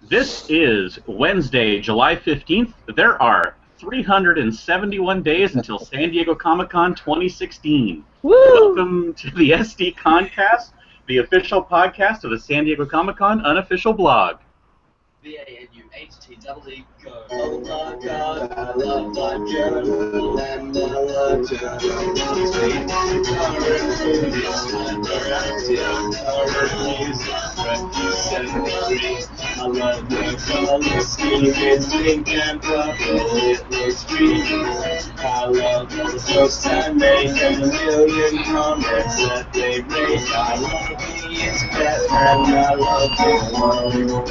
This is Wednesday, July 15th. There are 371 days until San Diego Comic-Con 2016. Woo! Welcome to the SDConCast, the official podcast of the San Diego Comic-Con unofficial blog. VANUHTEE go. Oh my god, I love my journal and I love journals. I love the color scheme, it's pink and purple, it looks dreamy. I love all the posts I make and a million comments that they make. I love the internet and I love the world.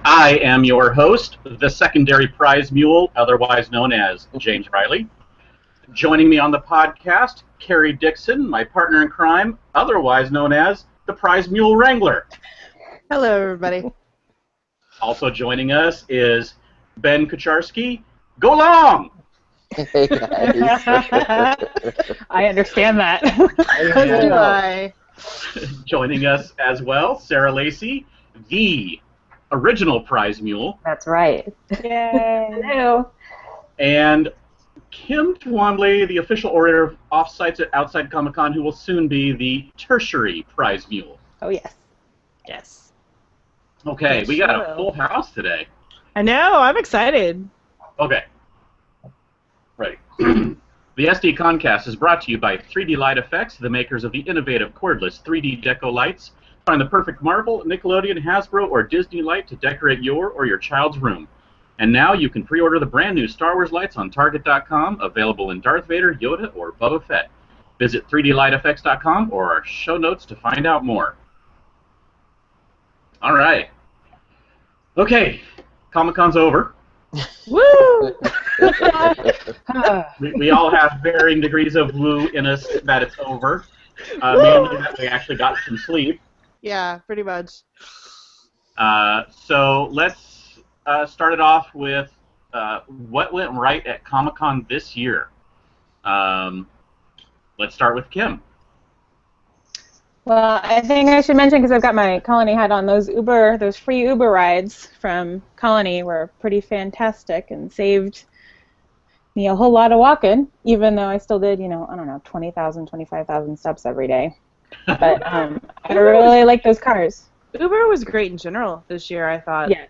I am your host, the secondary prize mule, otherwise known as James Riley. Joining me on the podcast, Carrie Dixon, my partner in crime, otherwise known as the prize mule wrangler. Hello, everybody. Also joining us is Ben Kucharski. Go long! Hey guys. I understand that. Bye. Joining us as well, Sarah Lacey, the original prize mule. That's right. Yay. Hello. And Kim Twombly, the official orator of Offsites at Outside Comic-Con, who will soon be the tertiary prize mule. Oh, yes. Yes. Okay, Yes, we got sure a full house today. I know. I'm excited. Okay. Ready. The SDConCast is brought to you by 3D Light Effects, the makers of the innovative cordless 3D Deco Lights. Find the perfect Marvel, Nickelodeon, Hasbro, or Disney light to decorate your or your child's room. And now you can pre-order the brand new Star Wars lights on Target.com, available in Darth Vader, Yoda, or Boba Fett. Visit 3dlighteffects.com or our show notes to find out more. All right. Okay, Comic-Con's over. Woo! We all have varying degrees of woo in us that it's over. Mainly that we actually got some sleep. Yeah, pretty much. So let's start it off with what went right at Comic-Con this year. Let's start with Kim. Well, I think I should mention, because I've got my Colony hat on, those free Uber rides from Colony were pretty fantastic and saved me a whole lot of walking, even though I still did, 20,000, 25,000 steps every day. But I really like those cars. Uber was great in general this year, I thought. Yeah.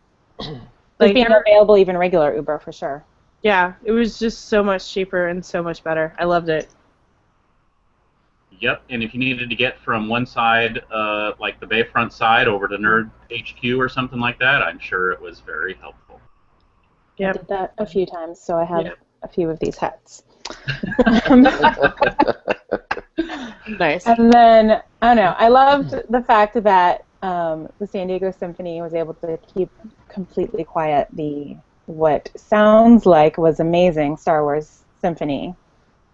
Like, being available, even regular Uber, for sure. Yeah, it was just so much cheaper and so much better. I loved it. Yep, and if you needed to get from one side, like the Bayfront side, over to Nerd HQ or something like that, I'm sure it was very helpful. I did that a few times, so I have a few of these hats. Nice. And then, I don't know, I loved the fact that the San Diego Symphony was able to keep completely quiet what sounds like was amazing Star Wars Symphony.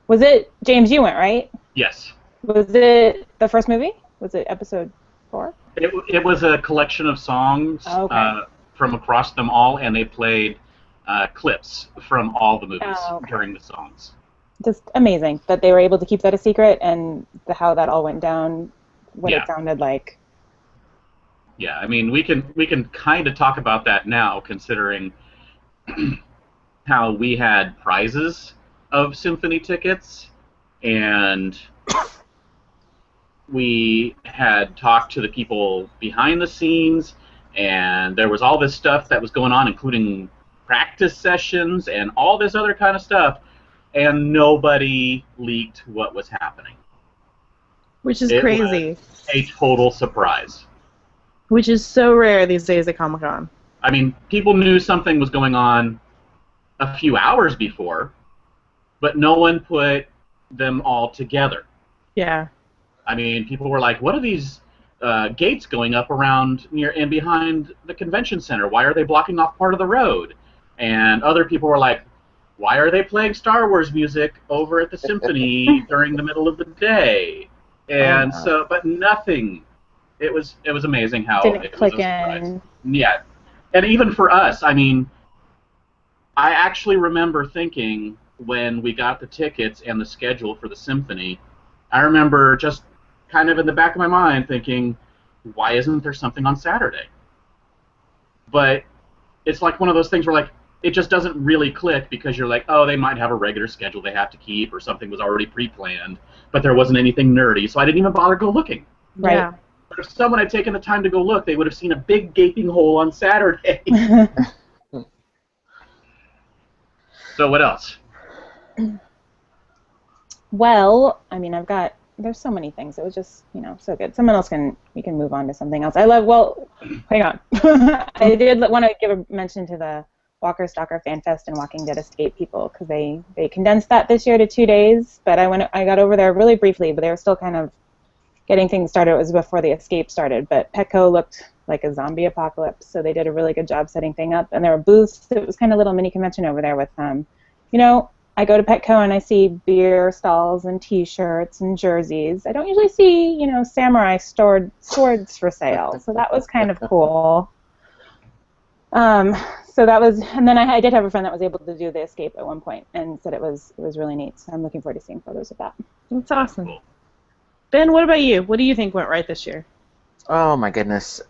Was it, James, you went, right? Yes. Was it the first movie? Was it episode 4? It was a collection of songs from across them all, and they played clips from all the movies during the songs. Just amazing that they were able to keep that a secret, and how that all went down, what it sounded like. Yeah, I mean, we can kind of talk about that now, considering how we had prizes of symphony tickets, and we had talked to the people behind the scenes, and there was all this stuff that was going on, including practice sessions and all this other kind of stuff, and nobody leaked what was happening. Which is It crazy. was a total surprise. Which is so rare these days at Comic-Con. I mean, people knew something was going on a few hours before, but no one put them all together. Yeah. I mean, people were like, what are these gates going up around near and behind the convention center? Why are they blocking off part of the road? And other people were like, why are they playing Star Wars music over at the symphony during the middle of the day? And but nothing. It was amazing how Didn't click in. Yeah. And even for us, I mean, I actually remember thinking when we got the tickets and the schedule for the symphony, I remember just kind of in the back of my mind thinking, why isn't there something on Saturday? But it's like one of those things where like it just doesn't really click because you're like, oh, they might have a regular schedule they have to keep or something was already pre-planned, but there wasn't anything nerdy, so I didn't even bother go looking. Right. Yeah. But if someone had taken the time to go look, they would have seen a big gaping hole on Saturday. So what else? Well, I mean, there's so many things. It was just, so good. We can move on to something else. Hang on. I did want to give a mention to the Walker Stalker Fan Fest and Walking Dead Escape people because they condensed that this year to 2 days, but I got over there really briefly, but they were still kind of getting things started. It was before the escape started, but Petco looked like a zombie apocalypse, so they did a really good job setting things up, and there were booths. It was kind of a little mini convention over there with, I go to Petco and I see beer stalls and T-shirts and jerseys. I don't usually see, samurai swords for sale, so that was kind of cool. So that was, and then I did have a friend that was able to do the escape at one point and said it was really neat. So I'm looking forward to seeing photos of that. That's awesome. Ben, what about you? What do you think went right this year? Oh my goodness.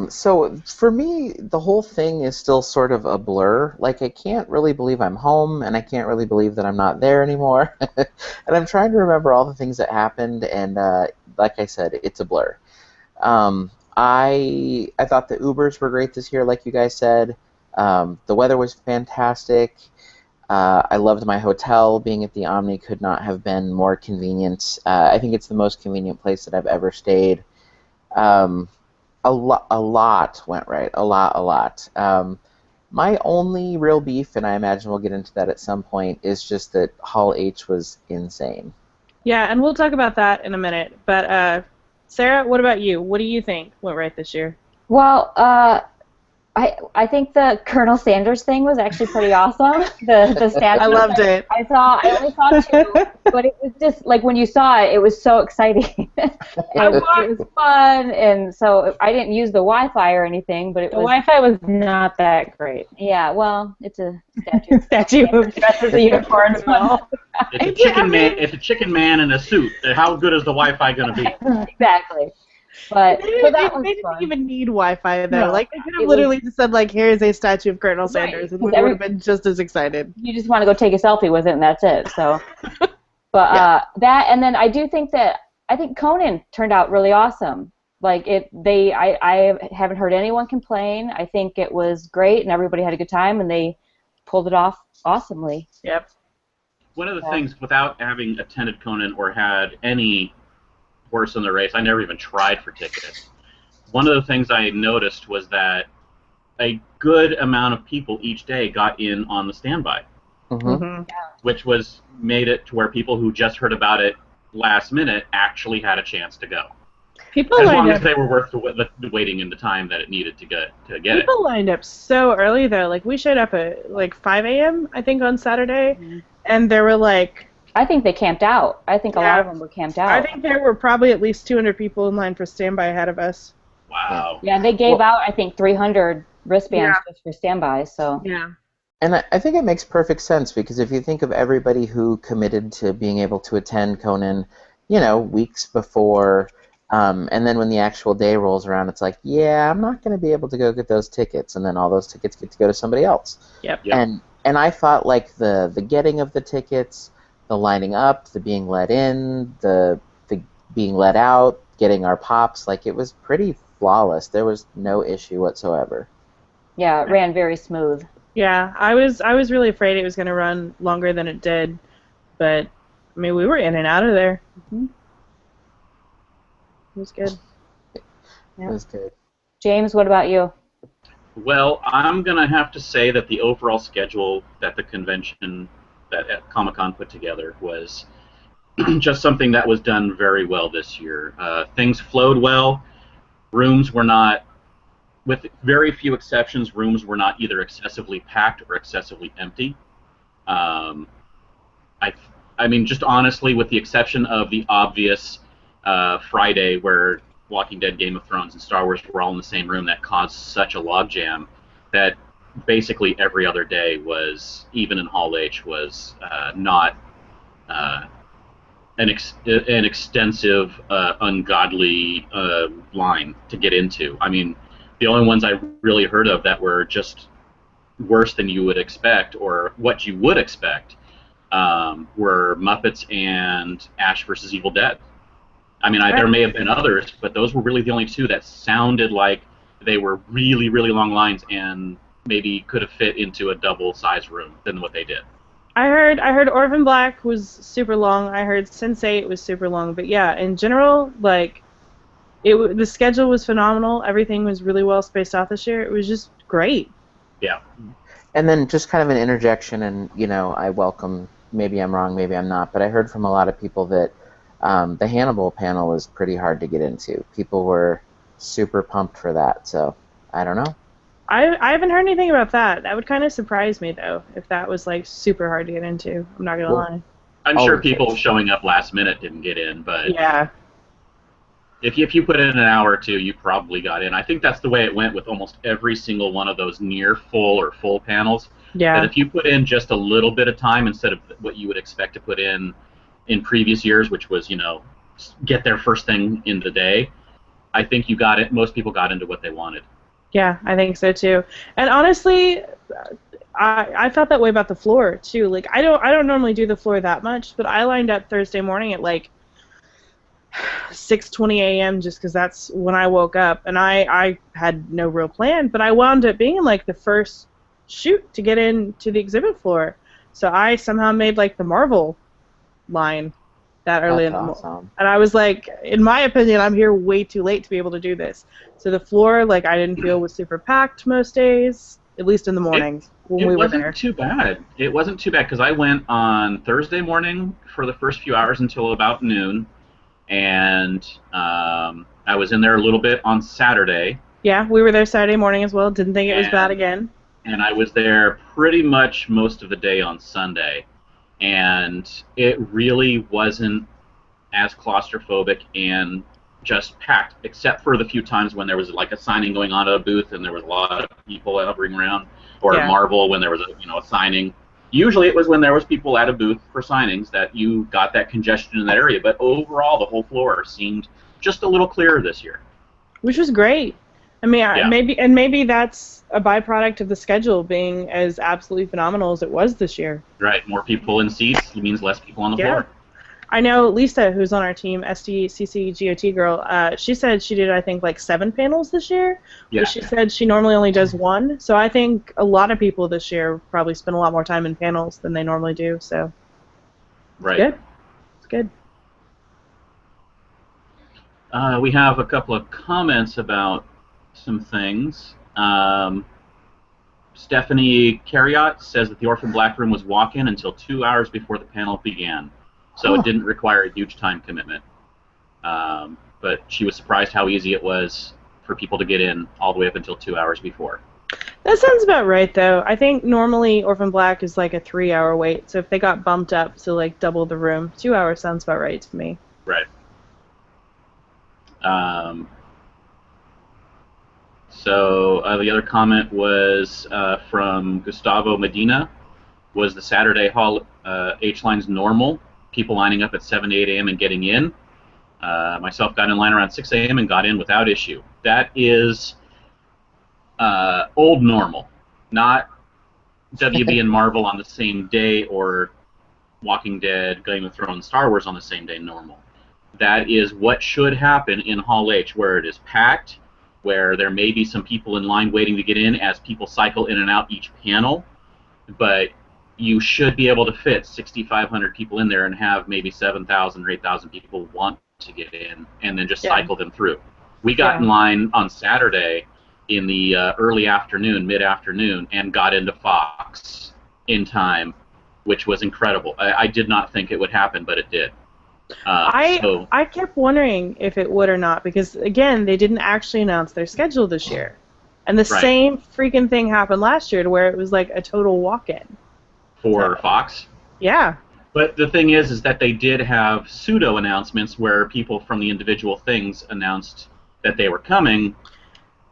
So for me, the whole thing is still sort of a blur. Like, I can't really believe I'm home, and I can't really believe that I'm not there anymore. And I'm trying to remember all the things that happened, and like I said, it's a blur. I thought the Ubers were great this year, like you guys said. The weather was fantastic. I loved my hotel. Being at the Omni could not have been more convenient. I think it's the most convenient place that I've ever stayed. A lot went right. A lot. My only real beef, and I imagine we'll get into that at some point, is just that Hall H was insane. Yeah, and we'll talk about that in a minute. But Sarah, what about you? What do you think went right this year? Well, I think the Colonel Sanders thing was actually pretty awesome. The statue. I loved it. I only saw 2, but it was just like when you saw it, it was so exciting. It was fun, and so I didn't use the Wi-Fi or anything, but The Wi-Fi was not that great. Yeah, well, it's a statue. Statue of dresses a unicorn as well. It's a chicken man in a suit. How good is the Wi-Fi going to be? Exactly. But They didn't even need Wi-Fi though. No. Like they could have literally just said like, "Here's a statue of Colonel Sanders," and we would have been just as excited. You just want to go take a selfie with it, and that's it. So, but that, and then I think Conan turned out really awesome. Like I haven't heard anyone complain. I think it was great, and everybody had a good time, and they pulled it off awesomely. Yep. One of the things, without having attended Conan or had any horse in the race, I never even tried for tickets. One of the things I noticed was that a good amount of people each day got in on the standby, which made it to where people who just heard about it last minute actually had a chance to go. As long as they were worth the waiting in the time that it needed to get it. People lined up so early though. Like we showed up at like 5 a.m. I think on Saturday, and there were like. I think they camped out. I think a lot of them were camped out. I think there were probably at least 200 people in line for standby ahead of us. Wow. Yeah, they gave out, I think, 300 wristbands just for standby. So. Yeah. And I think it makes perfect sense because if you think of everybody who committed to being able to attend Conan, weeks before, and then when the actual day rolls around, it's like, yeah, I'm not going to be able to go get those tickets, and then all those tickets get to go to somebody else. Yep. And I thought like the getting of the tickets, the lining up, the being let in, the being let out, getting our pops, like it was pretty flawless. There was no issue whatsoever. Yeah, it ran very smooth. Yeah, I was really afraid it was going to run longer than it did, but I mean we were in and out of there. It was good. It was good. James, what about you? Well, I'm going to have to say that the overall schedule that the convention that Comic-Con put together was just something that was done very well this year. Things flowed well. Rooms were not, with very few exceptions, rooms were not either excessively packed or excessively empty. I mean, just honestly, with the exception of the obvious Friday where Walking Dead, Game of Thrones, and Star Wars were all in the same room that caused such a logjam that basically every other day was, even in Hall H, was not an extensive, ungodly line to get into. I mean, the only ones I really heard of that were just worse than you would expect, or what you would expect, were Muppets and Ash versus Evil Dead. I mean, there may have been others, but those were really the only two that sounded like they were really, really long lines and maybe could have fit into a double-size room than what they did. I heard Orphan Black was super long. I heard Sense8 was super long. But yeah, in general, like, the schedule was phenomenal. Everything was really well spaced out this year. It was just great. Yeah. And then just kind of an interjection, and, you know, I welcome, maybe I'm wrong, maybe I'm not, but I heard from a lot of people that the Hannibal panel is pretty hard to get into. People were super pumped for that, so I don't know. I haven't heard anything about that. That would kind of surprise me, though, if that was, like, super hard to get into. I'm not going to lie. I'm sure people showing up last minute didn't get in, but yeah. If you put in an hour or two, you probably got in. I think that's the way it went with almost every single one of those near full or full panels. Yeah. That if you put in just a little bit of time instead of what you would expect to put in previous years, which was, you know, get there first thing in the day, I think you got it. Most people got into what they wanted. Yeah, I think so too. And honestly, I felt that way about the floor too. Like, I don't normally do the floor that much, but I lined up Thursday morning at like 6:20 a.m. just because that's when I woke up, and I had no real plan, but I wound up being like the first shoot to get into the exhibit floor. So I somehow made like the Marvel line that early in the morning. And I was like, in my opinion, I'm here way too late to be able to do this. So the floor, like, I didn't feel was super packed most days, at least in the mornings when we were there. It wasn't too bad. It wasn't too bad because I went on Thursday morning for the first few hours until about noon, and I was in there a little bit on Saturday. Yeah, we were there Saturday morning as well. Didn't think it was bad again. And I was there pretty much most of the day on Sunday. And it really wasn't as claustrophobic and just packed, except for the few times when there was like a signing going on at a booth and there was a lot of people hovering around, or at Marvel when there was a signing. Usually it was when there was people at a booth for signings that you got that congestion in that area. But overall, the whole floor seemed just a little clearer this year, which was great. I mean, maybe that's a byproduct of the schedule being as absolutely phenomenal as it was this year. Right, more people in seats means less people on the floor. I know Lisa, who's on our team, SDCC GOT girl, she said she did, I think, like 7 panels this year. Yeah. But she said she normally only does 1. So I think a lot of people this year probably spend a lot more time in panels than they normally do. So right. It's good. We have a couple of comments about some things. Stephanie Carriot says that the Orphan Black Room was walk-in until 2 hours before the panel began, so it didn't require a huge time commitment. But she was surprised how easy it was for people to get in all the way up until 2 hours before. That sounds about right, though. I think normally Orphan Black is like a 3-hour wait, so if they got bumped up to like double the room, 2 hours sounds about right to me. Right. So the other comment was from Gustavo Medina. Was the Saturday Hall H lines normal? People lining up at 7 to 8 a.m. and getting in. Myself got in line around 6 a.m. and got in without issue. That is old normal, not WB and Marvel on the same day, or Walking Dead, Game of Thrones, Star Wars on the same day normal. That is what should happen in Hall H, where it is packed, where there may be some people in line waiting to get in as people cycle in and out each panel, but you should be able to fit 6,500 people in there and have maybe 7,000 or 8,000 people want to get in, and then just cycle them through. We got in line on Saturday in the early afternoon, mid-afternoon, and got into Fox in time, which was incredible. I did not think it would happen, but it did. I kept wondering if it would or not, because again, they didn't actually announce their schedule this year, and the same freaking thing happened last year, to where it was like a total walk-in for Fox. Yeah. But the thing is that they did have pseudo announcements where people from the individual things announced that they were coming.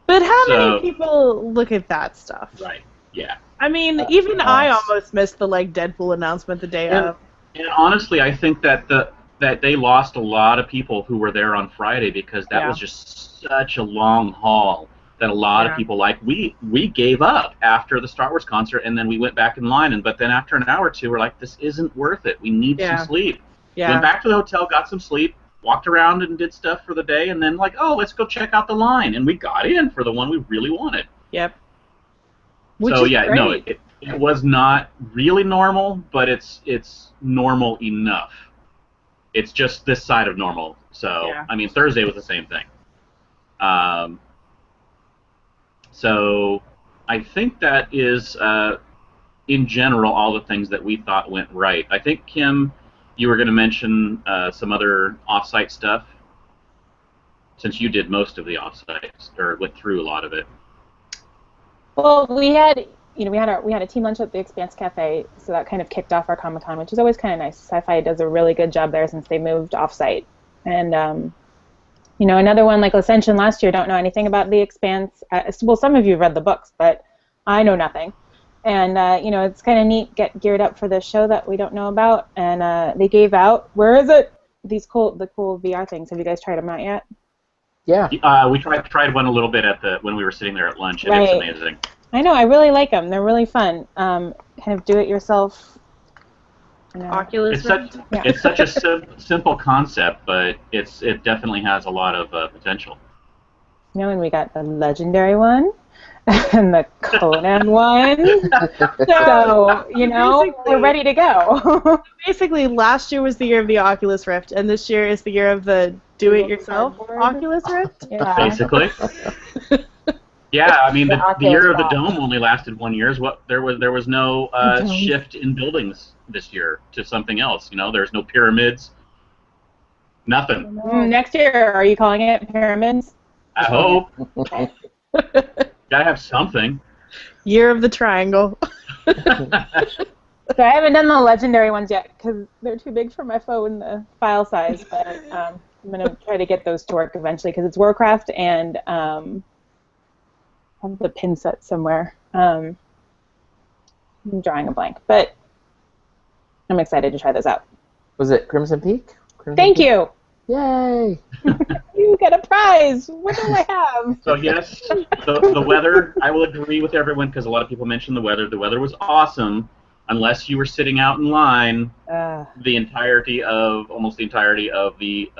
But how many people look at that stuff? Right. Yeah. I mean, even I almost missed the like Deadpool announcement the day of. And honestly, I think that that they lost a lot of people who were there on Friday because that was just such a long haul that a lot of people, like, we gave up after the Star Wars concert, and then we went back in line, but then after an hour or two, we're like, this isn't worth it. We need some sleep. Went back to the hotel, got some sleep, walked around and did stuff for the day, and then like, oh, let's go check out the line, and we got in for the one we really wanted. Yep. So yeah, no, it was not really normal, but it's normal enough. It's just this side of normal. So I mean, Thursday was the same thing. So I think that is, in general, all the things that we thought went right. I think, Kim, you were going to mention some other off-site stuff, since you did most of the off-sites, or went through a lot of it. Well, we had a team lunch at the Expanse Cafe, so that kind of kicked off our Comic-Con, which is always kind of nice. Sci-Fi does a really good job there since they moved off-site. And, another one like Ascension last year, don't know anything about the Expanse. Well, some of you have read the books, but I know nothing. And, it's kind of neat, get geared up for this show that we don't know about. And they gave out, where is it? The cool VR things. Have you guys tried them out yet? Yeah. We tried one a little bit when we were sitting there at lunch, and it's amazing. I know, I really like them. They're really fun. Kind of do-it-yourself. Oculus Rift? It's such a simple concept, but it definitely has a lot of potential. And we got the Legendary one and the Conan one. So, we're ready to go. Basically, last year was the year of the Oculus Rift, and this year is the year of the do-it-yourself Oculus Rift? Yeah. Basically. Yeah, I mean, the year of the dome only lasted 1 year. There was no shift in buildings this year to something else. There's no pyramids. Nothing. Next year, are you calling it pyramids? I hope. Gotta have something. Year of the triangle. So I haven't done the Legendary ones yet because they're too big for my phone, the file size. But I'm gonna try to get those to work eventually because it's Warcraft and I have the pin set somewhere. I'm drawing a blank, but I'm excited to try those out. Was it Crimson Peak? Thank you. Yay! You get a prize. What do I have? So yes, the weather. I will agree with everyone because a lot of people mentioned the weather. The weather was awesome, unless you were sitting out in line almost the entirety of the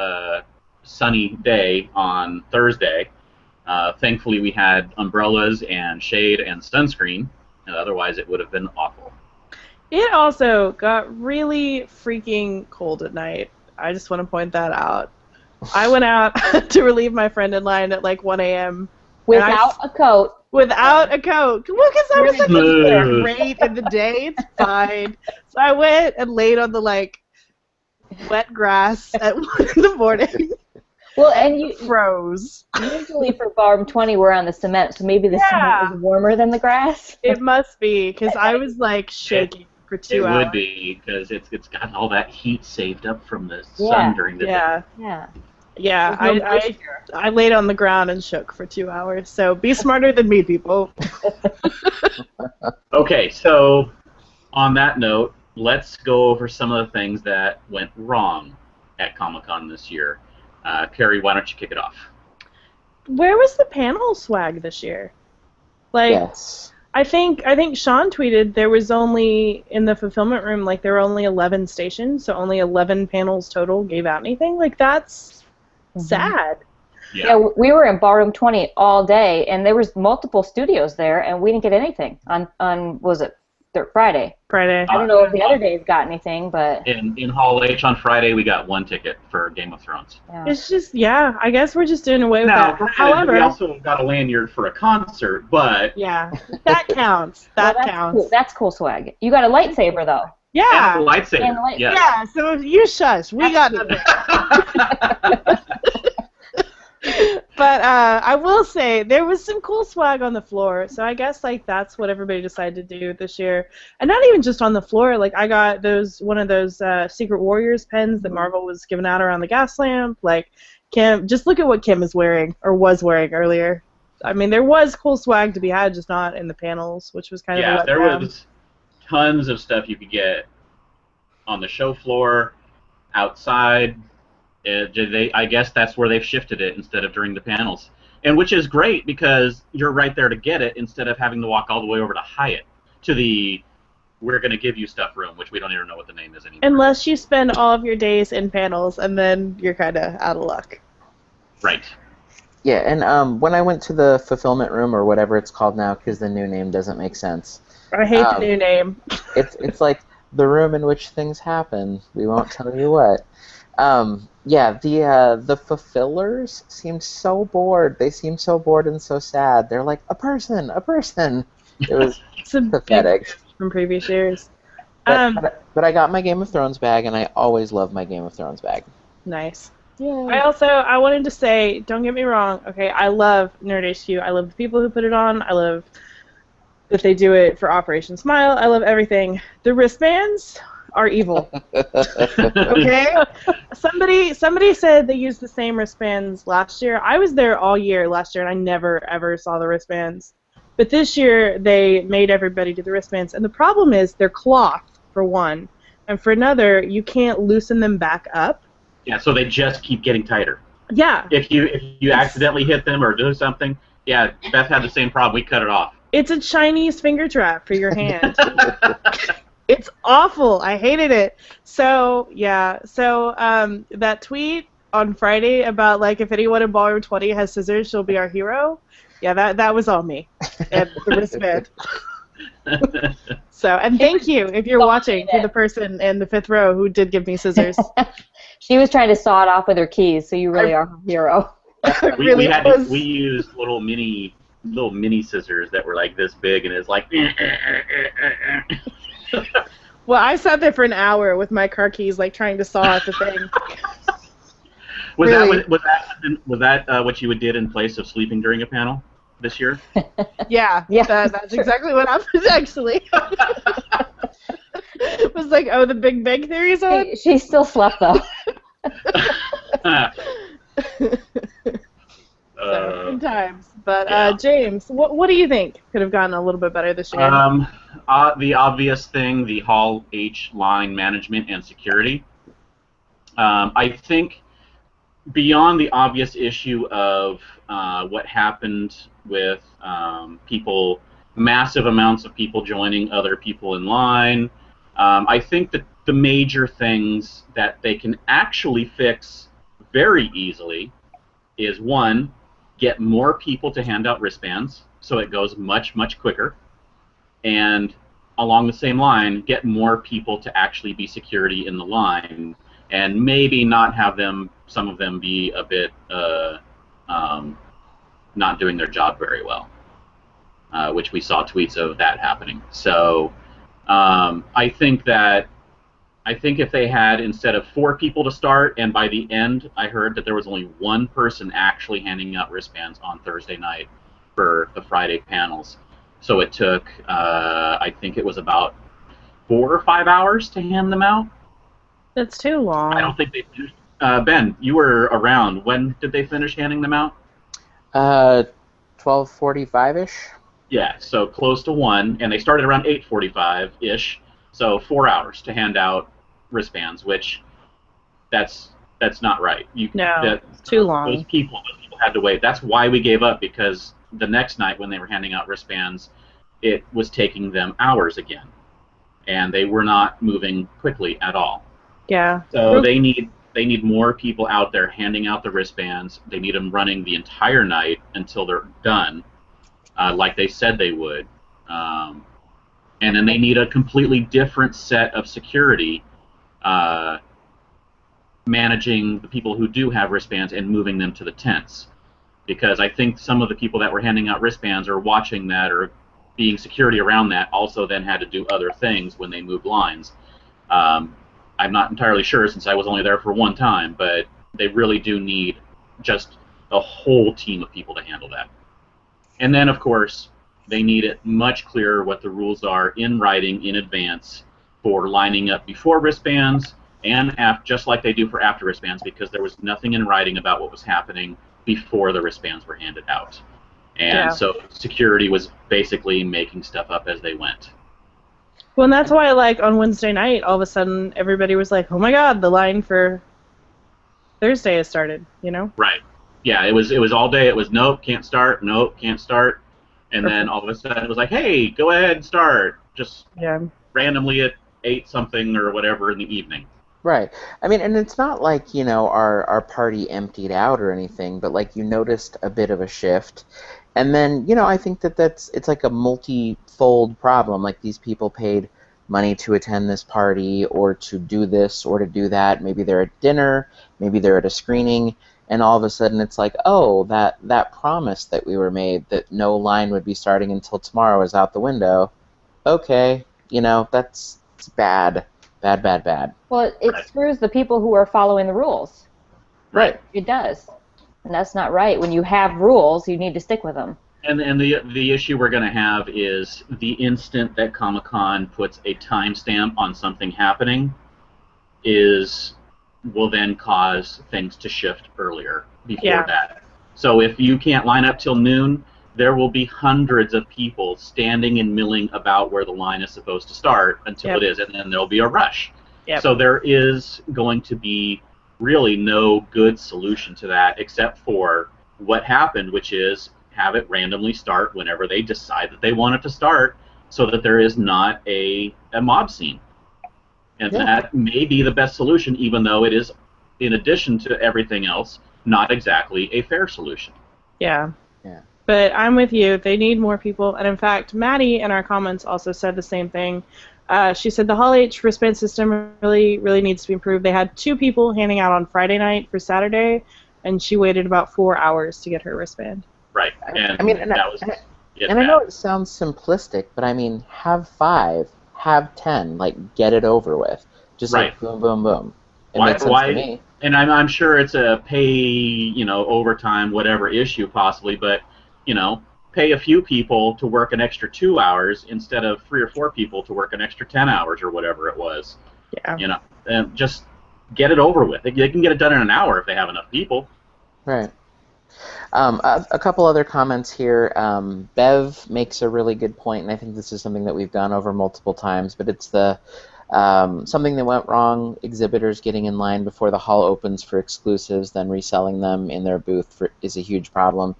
sunny day on Thursday. Thankfully, we had umbrellas and shade and sunscreen. Otherwise, it would have been awful. It also got really freaking cold at night. I just want to point that out. I went out to relieve my friend in line at like 1 a.m. Without a coat. Without a coat. Well, because I was like, it's great in the day. It's fine. So I went and laid on the wet grass at 1 in the morning. Well, and you froze. Usually for Barb 20, we're on the cement, so maybe the cement is warmer than the grass. It must be, because I was shaking for 2 hours. It would be, because it's got all that heat saved up from the sun during the day. Yeah, I laid on the ground and shook for 2 hours. So be smarter than me, people. Okay, so on that note, let's go over some of the things that went wrong at Comic-Con this year. Carrie, why don't you kick it off? Where was the panel swag this year? Yes. I think Sean tweeted there was only, in the fulfillment room, there were only 11 stations, so only 11 panels total gave out anything. That's sad. Yeah, we were in Ballroom 20 all day, and there was multiple studios there, and we didn't get anything on was it Friday? Friday. I don't know if the other days got anything, but... In Hall H on Friday, we got one ticket for Game of Thrones. Yeah. It's just, I guess we're just doing away with that. However, we also got a lanyard for a concert, but... Yeah, that counts. That counts. Cool. That's cool swag. You got a lightsaber, though. Yeah. And a lightsaber, yes. Yeah, so you shush. We got nothing. But I will say there was some cool swag on the floor, so I guess that's what everybody decided to do this year, and not even just on the floor. I got one of those Secret Warriors pens that Marvel was giving out around the gas lamp. Kim, just look at what Kim is wearing or was wearing earlier. I mean, there was cool swag to be had, just not in the panels, which was kind of there was tons of stuff you could get on the show floor. outside. I guess that's where they've shifted it instead of during the panels, and which is great because you're right there to get it instead of having to walk all the way over to Hyatt to the we're going to give you stuff room, which we don't even know what the name is anymore. Unless you spend all of your days in panels, and then you're kind of out of luck. Right. Yeah, and when I went to the fulfillment room, or whatever it's called now, because the new name doesn't make sense. I hate the new name. It's like the room in which things happen. We won't tell you what. Yeah, the fulfillers seemed so bored. They seemed so bored and so sad. They're like, a person. It was pathetic. From previous years. But I got my Game of Thrones bag, and I always love my Game of Thrones bag. Nice. Yeah. I wanted to say, don't get me wrong, okay, I love Nerd HQ. I love the people who put it on. I love that they do it for Operation Smile. I love everything. The wristbands are evil. Okay? Somebody said they used the same wristbands last year. I was there all year last year, and I never, ever saw the wristbands. But this year, they made everybody do the wristbands. And the problem is they're cloth, for one. And for another, you can't loosen them back up. Yeah, so they just keep getting tighter. Yeah. If you accidentally hit them or do something, yeah, Beth had the same problem. We cut it off. It's a Chinese finger trap for your hand. It's awful. I hated it. So, yeah. So, that tweet on Friday about, like, if anyone in Ballroom 20 has scissors, she'll be our hero. Yeah, that was all me. And the wristband. So, and thank you, if you're watching, to the person in the 5th row who did give me scissors. She was trying to saw it off with her keys, so you really are a hero. We used little mini scissors that were like this big, and it's like. Well, I sat there for an hour with my car keys, like trying to saw at the thing. Was Really? that what you did in place of sleeping during a panel this year? Yeah. That's exactly what happened, actually. It was like, oh, the Big Bang Theory's on? She still slept, though. Good times. But, James, what do you think could have gotten a little bit better this year? The obvious thing, the Hall H line management and security. I think beyond the obvious issue of what happened with massive amounts of people joining other people in line, I think that the major things that they can actually fix very easily is, one, get more people to hand out wristbands so it goes much, much quicker, and along the same line, get more people to actually be security in the line, and maybe not have some of them be a bit not doing their job very well, which we saw tweets of that happening. So I think if they had, instead of 4 people to start, and by the end I heard that there was only 1 person actually handing out wristbands on Thursday night for the Friday panels. So it took, I think it was about 4 or 5 hours to hand them out. That's too long. I don't think they finished. Ben, you were around. When did they finish handing them out? 12:45-ish. Yeah, so close to 1, and they started around 8:45-ish, so 4 hours to hand out wristbands, which that's not right. Too long. Those people had to wait. That's why we gave up, because the next night when they were handing out wristbands, it was taking them hours again, and they were not moving quickly at all. Yeah. So they need more people out there handing out the wristbands. They need them running the entire night until they're done, like they said they would. And then they need a completely different set of security managing the people who do have wristbands and moving them to the tents. Because I think some of the people that were handing out wristbands or watching that or being security around that also then had to do other things when they moved lines. I'm not entirely sure, since I was only there for one time, but they really do need just a whole team of people to handle that. And then, of course, they need it much clearer what the rules are in writing in advance for lining up before wristbands and just like they do for after wristbands, because there was nothing in writing about what was happening before the wristbands were handed out. And so security was basically making stuff up as they went. Well, and that's why, like, on Wednesday night, all of a sudden, everybody was like, oh my god, the line for Thursday has started, you know? Right. Yeah, it was all day. It was nope, can't start, nope, can't start. And then Perfect. all of a sudden it was like, hey, go ahead and start. Just Yeah. randomly at 8 something or whatever in the evening. Right. I mean, and it's not like, our party emptied out or anything, but like you noticed a bit of a shift. And then, I think it's like a multi-fold problem. Like these people paid money to attend this party or to do this or to do that. Maybe they're at dinner, maybe they're at a screening, and all of a sudden it's like, oh, that promise that we were made that no line would be starting until tomorrow is out the window. Okay, it's bad. Bad. Well, it screws the people who are following the rules. Right. It does. And that's not right. When you have rules, you need to stick with them. And the issue we're going to have is the instant that Comic-Con puts a timestamp on something happening will then cause things to shift earlier before that. So if you can't line up till noon, there will be hundreds of people standing and milling about where the line is supposed to start until it is, and then there'll be a rush. Yep. So there is going to be really no good solution to that except for what happened, which is have it randomly start whenever they decide that they want it to start so that there is not a mob scene. And that may be the best solution, even though it is, in addition to everything else, not exactly a fair solution. Yeah. But I'm with you. They need more people. And in fact, Maddie in our comments also said the same thing. She said the Hall H wristband system really, really needs to be improved. They had 2 people handing out on Friday night for Saturday, and she waited about 4 hours to get her wristband. Right. And I know it sounds simplistic, but I mean, have 5, have 10, like get it over with. Just like boom, boom, boom. It makes sense to me. And I'm sure it's a pay, overtime, whatever issue possibly, but pay a few people to work an extra 2 hours instead of 3 or 4 people to work an extra 10 hours or whatever it was. Yeah. And just get it over with. They can get it done in an hour if they have enough people. Right. A couple other comments here. Bev makes a really good point, and I think this is something that we've gone over multiple times, but it's the something that went wrong, exhibitors getting in line before the hall opens for exclusives, then reselling them in their booth is a huge problem.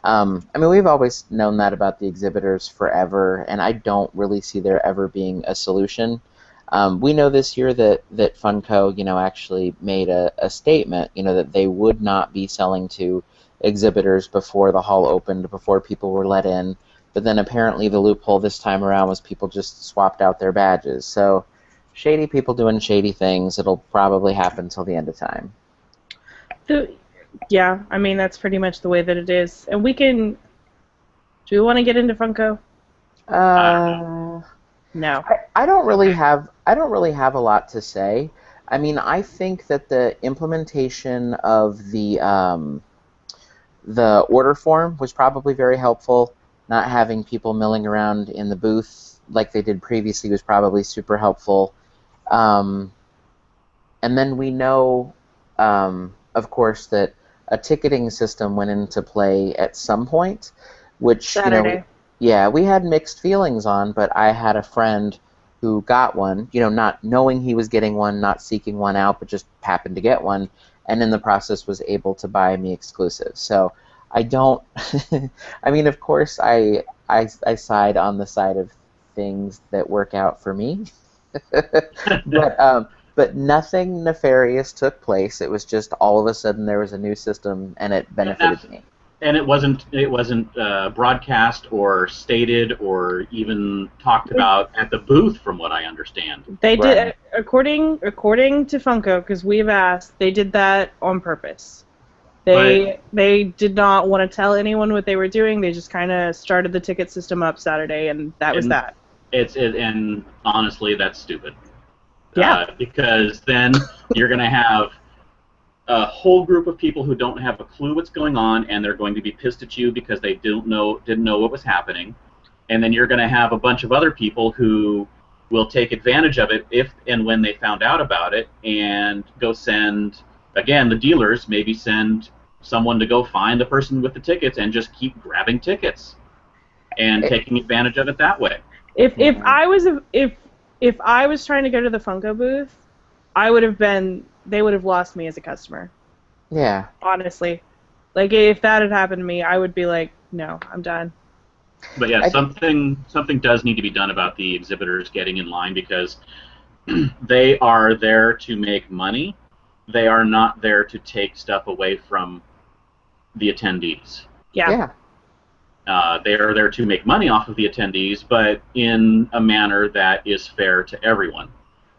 I mean, we've always known that about the exhibitors forever, and I don't really see there ever being a solution. We know this year that Funko, actually made a statement, that they would not be selling to exhibitors before the hall opened, before people were let in. But then apparently the loophole this time around was people just swapped out their badges. So shady people doing shady things. It'll probably happen till the end of time. Yeah, I mean, that's pretty much the way that it is. And we can... Do we want to get into Funko? No. I don't really have a lot to say. I mean, I think that the implementation of the order form was probably very helpful. Not having people milling around in the booth like they did previously was probably super helpful. And then we know, of course, that a ticketing system went into play at some point, which Saturday. We had mixed feelings on, but I had a friend who got one, not knowing he was getting one, not seeking one out, but just happened to get one, and in the process was able to buy me exclusives. So I don't, I mean, of course, I side on the side of things that work out for me, but nothing nefarious took place. It was just all of a sudden there was a new system and it benefited me. And it wasn't broadcast or stated or even talked about at the booth, from what I understand. They did, according to Funko, because we've asked, they did that on purpose. They did not want to tell anyone what they were doing. They just kind of started the ticket system up Saturday, and that was that. And honestly, that's stupid. Yeah. Because then you're going to have a whole group of people who don't have a clue what's going on, and they're going to be pissed at you because they didn't know what was happening. And then you're going to have a bunch of other people who will take advantage of it if and when they found out about it, and go send, again, the dealers maybe send someone to go find the person with the tickets and just keep grabbing tickets and taking advantage of it that way. If if I was trying to go to the Funko booth, they would have lost me as a customer. Yeah. Honestly. Like, if that had happened to me, I would be like, no, I'm done. But yeah, something does need to be done about the exhibitors getting in line, because they are there to make money. They are not there to take stuff away from the attendees. Yeah. They are there to make money off of the attendees, but in a manner that is fair to everyone.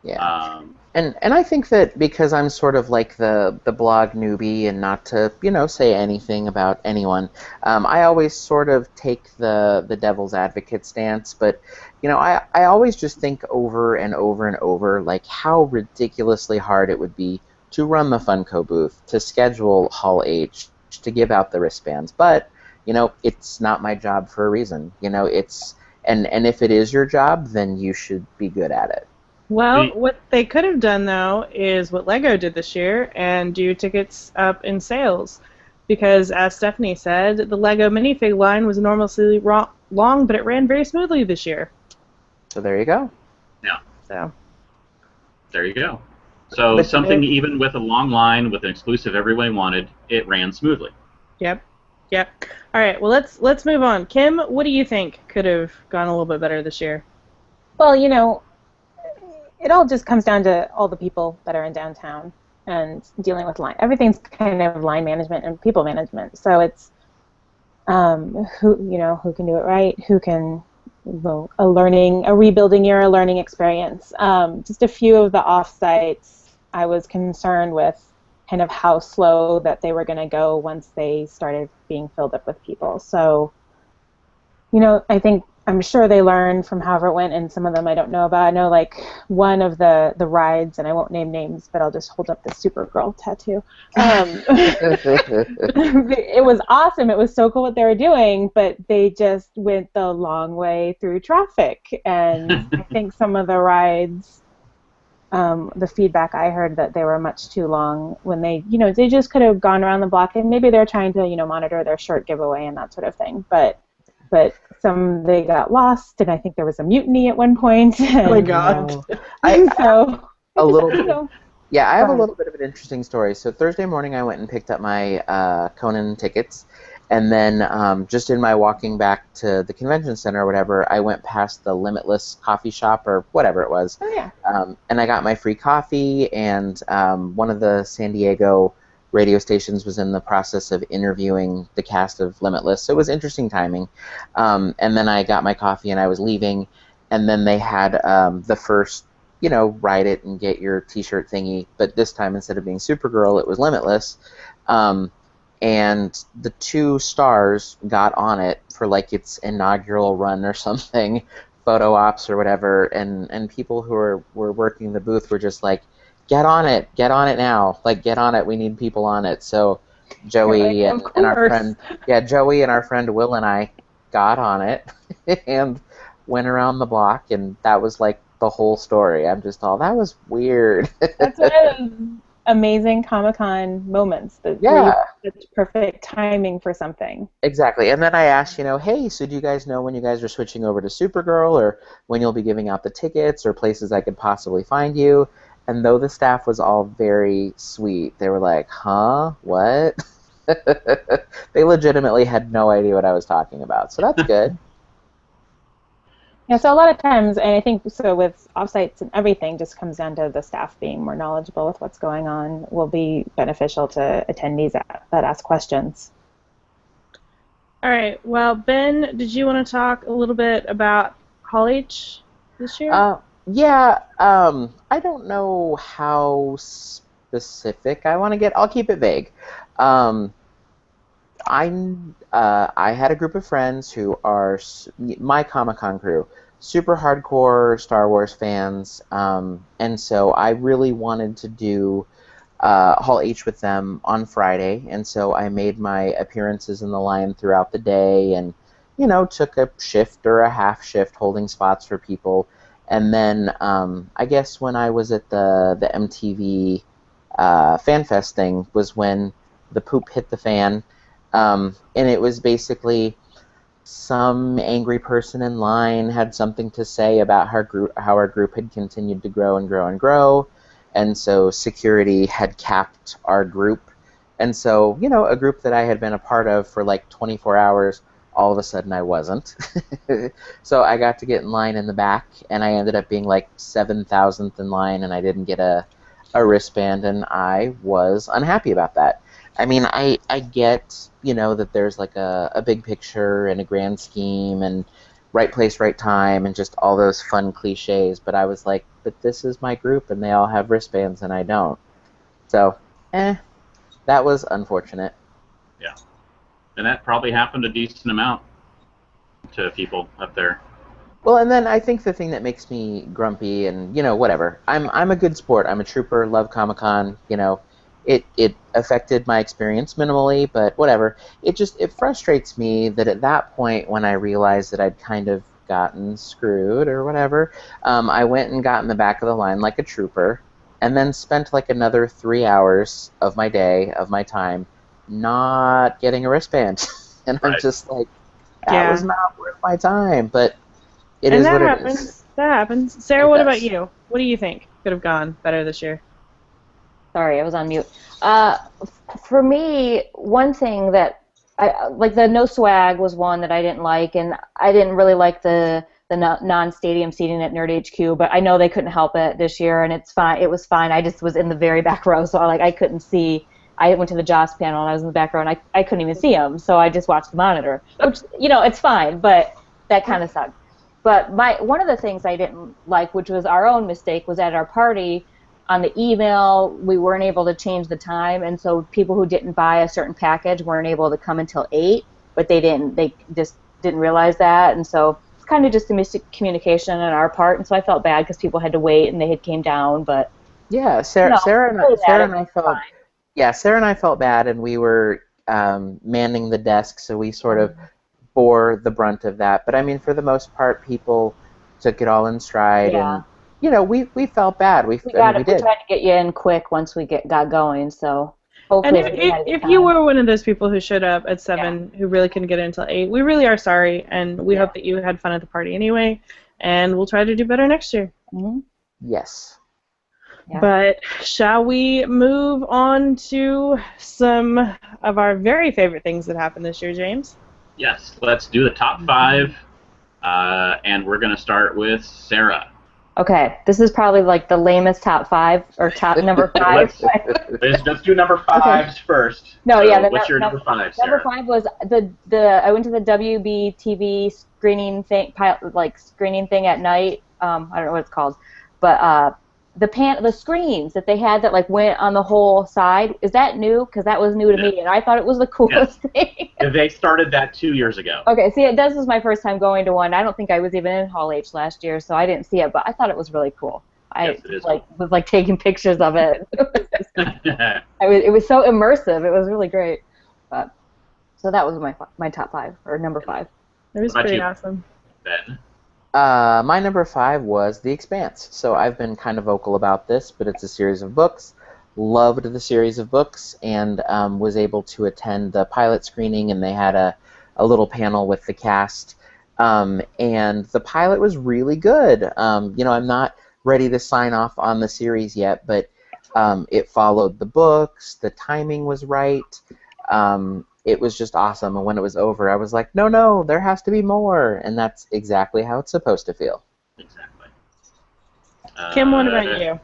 Yeah. And I think that because I'm sort of like the blog newbie, and not to, say anything about anyone, I always sort of take the devil's advocate stance, but, I always just think over and over and over, like, how ridiculously hard it would be to run the Funko booth, to schedule Hall H, to give out the wristbands, but, it's not my job for a reason. And if it is your job, then you should be good at it. Well, what they could have done, though, is what LEGO did this year, and do tickets up in sales. Because, as Stephanie said, the LEGO minifig line was enormously long, but it ran very smoothly this year. So there you go. Yeah. So. There you go. So something even with a long line, with an exclusive everyone wanted, it ran smoothly. Yep. All right, well, let's move on. Kim, what do you think could have gone a little bit better this year? Well, it all just comes down to all the people that are in downtown and dealing with line. Everything's kind of line management and people management. So it's who can do it right, who can a rebuilding year, a learning experience. Just a few of the offsites, I was concerned with kind of how slow that they were going to go once they started being filled up with people. So, I'm sure they learned from however it went, and some of them I don't know about. I know, like, one of the rides, and I won't name names, but I'll just hold up the Supergirl tattoo. It was awesome. It was so cool what they were doing, but they just went the long way through traffic. And I think some of the rides, the feedback I heard that they were much too long when they just could have gone around the block, and maybe they're trying to, monitor their shirt giveaway and that sort of thing. But they got lost, and I think there was a mutiny at one point. And, oh my God! I have a little bit of an interesting story. So Thursday morning, I went and picked up my Conan tickets, and then just in my walking back to the convention center or whatever, I went past the Limitless coffee shop or whatever it was. Oh yeah. And I got my free coffee, and one of the San Diego radio stations was in the process of interviewing the cast of Limitless, so it was interesting timing. And then I got my coffee and I was leaving, and then they had the first, ride it and get your t-shirt thingy, but this time instead of being Supergirl, it was Limitless. And the 2 stars got on it for like its inaugural run or something, photo ops or whatever, and people who were working the booth were just like, get on it now, like, get on it, we need people on it. So Joey and our friend Will and I got on it and went around the block, and that was like the whole story. I'm just all, that was weird. That's one of those amazing Comic-Con moments. It's perfect timing for something. Exactly. And then I asked, hey, so do you guys know when you guys are switching over to Supergirl, or when you'll be giving out the tickets, or places I could possibly find you? And though the staff was all very sweet, they were like, huh? What? They legitimately had no idea what I was talking about, so that's good. Yeah, so a lot of times, and I think so with offsites and everything, just comes down to the staff being more knowledgeable with what's going on will be beneficial to attendees that ask questions. All right. Well, Ben, did you want to talk a little bit about Hall H this year? Yeah. I don't know how specific I want to get. I'll keep it vague. I had a group of friends who are my Comic-Con crew, super hardcore Star Wars fans, and so I really wanted to do Hall H with them on Friday, and so I made my appearances in the line throughout the day, and took a shift or a half shift holding spots for people, and then I guess when I was at the MTV FanFest thing was when the poop hit the fan. And it was basically, some angry person in line had something to say about how our group had continued to grow and grow and grow, and so security had capped our group. And so, you know, a group that I had been a part of for like 24 hours, all of a sudden I wasn't. So I got to get in line in the back, and I ended up being like 7,000th in line, and I didn't get a wristband, and I was unhappy about that. I mean, I get, you know, that there's like a big picture and a grand scheme and right place, right time, and just all those fun cliches, but I was like, but this is my group, and they all have wristbands, and I don't. So, that was unfortunate. Yeah. And that probably happened a decent amount to people up there. Well, and then I think the thing that makes me grumpy, and, you know, whatever, I'm a good sport. I'm a trooper, love Comic-Con, you know. It affected my experience minimally, but whatever. It frustrates me that at that point, when I realized that I'd kind of gotten screwed or whatever, I went and got in the back of the line like a trooper, and then spent like another 3 hours of my day, of my time, not getting a wristband. And I'm just like, that was not worth my time, but it is what it is. That happens. Sarah, what about you? What do you think could have gone better this year? Sorry, I was on mute. For me, one thing that like the no swag was one that I didn't like, and I didn't really like the non-stadium seating at Nerd HQ, but I know they couldn't help it this year, and it's fine. It was fine. I just was in the very back row, so I couldn't see. I went to the Joss panel, and I was in the back row, and I couldn't even see them, so I just watched the monitor, which, you know, it's fine, but that kind of sucked. But one of the things I didn't like, which was our own mistake, was at our party, on the email, we weren't able to change the time, and so people who didn't buy a certain package weren't able to come until 8, but they just didn't realize that, and so it's kind of just a miscommunication on our part, and so I felt bad because people had to wait and they had came down, but... Yeah, Sarah and I felt... Yeah, Sarah and I felt bad, and we were manning the desk, so we sort of bore the brunt of that. But I mean, for the most part, people took it all in stride, and you know, we felt bad. We tried to get you in quick once we got going, so hopefully. And if you were one of those people who showed up at 7 who really couldn't get in until 8, we really are sorry, and we hope that you had fun at the party anyway, and we'll try to do better next year. Mm-hmm. Yes. Yeah. But shall we move on to some of our very favorite things that happened this year, James? Yes, let's do the top 5, and we're going to start with Sarah. Okay, this is probably like the lamest top 5, or top number 5. Let's do number 5s first. No, so what's your number 5, Sarah? Number 5 was I went to the WB TV screening thing at night. I don't know what it's called, but the screens that they had that like went on the whole side, is that new? Because that was new to me, and I thought it was the coolest thing. They started that 2 years ago. Okay, see, this was my first time going to one. I don't think I was even in Hall H last year, so I didn't see it, but I thought it was really cool. I was taking pictures of it. It was so immersive. It was really great. But so that was my top 5, or number 5. It was pretty awesome. Ben? My number 5 was The Expanse. So I've been kind of vocal about this, but it's a series of books. Loved the series of books, and was able to attend the pilot screening, and they had a little panel with the cast. And the pilot was really good. You know, I'm not ready to sign off on the series yet, but it followed the books. The timing was right. It was just awesome, and when it was over, I was like, no, there has to be more, and that's exactly how it's supposed to feel. Exactly. Kim, what about you?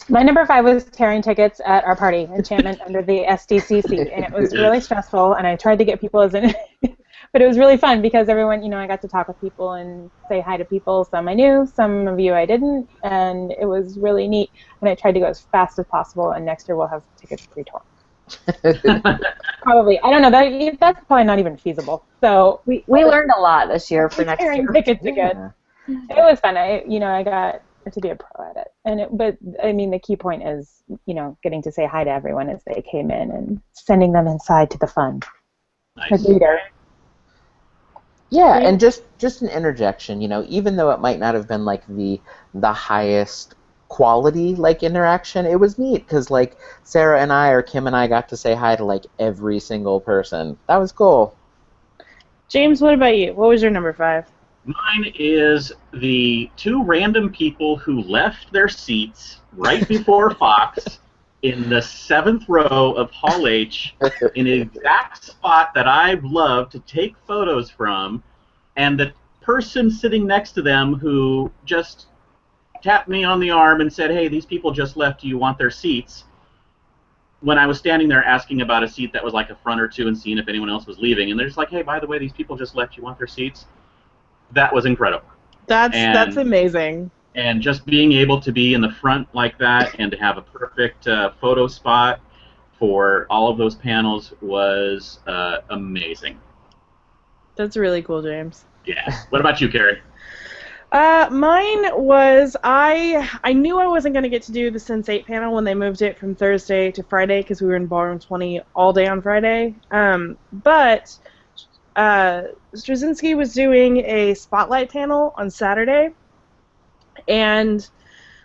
My number 5 was tearing tickets at our party, Enchantment under the SDCC, and it was really stressful, and I tried to get people as in but it was really fun because everyone, you know, I got to talk with people and say hi to people. Some I knew, some of you I didn't, and it was really neat, and I tried to go as fast as possible, and next year we'll have tickets pre-tour. Probably. I don't know. That's probably not even feasible. So we learned a lot this year for next year. Tickets again. It was fun. I got to be a pro at it. But I mean, the key point is, you know, getting to say hi to everyone as they came in and sending them inside to the fun. Nice. Yeah, and just an interjection. You know, even though it might not have been like the highest quality like interaction, it was neat because like Sarah and I, or Kim and I, got to say hi to like every single person. That was cool. James, what about you? What was your number 5? Mine is the 2 random people who left their seats right before Fox in the 7th row of Hall H in an exact spot that I've loved to take photos from, and the person sitting next to them who just tapped me on the arm and said, hey, these people just left, do you want their seats? When I was standing there asking about a seat that was like a front or 2 and seeing if anyone else was leaving, and they're just like, hey, by the way, these people just left, you want their seats? That was incredible. That's amazing. And just being able to be in the front like that and to have a perfect photo spot for all of those panels was amazing. That's really cool, James. Yeah. What about you, Carrie? Mine was I knew I wasn't going to get to do the Sense8 panel when they moved it from Thursday to Friday because we were in Ballroom 20 all day on Friday. But Straczynski was doing a spotlight panel on Saturday, and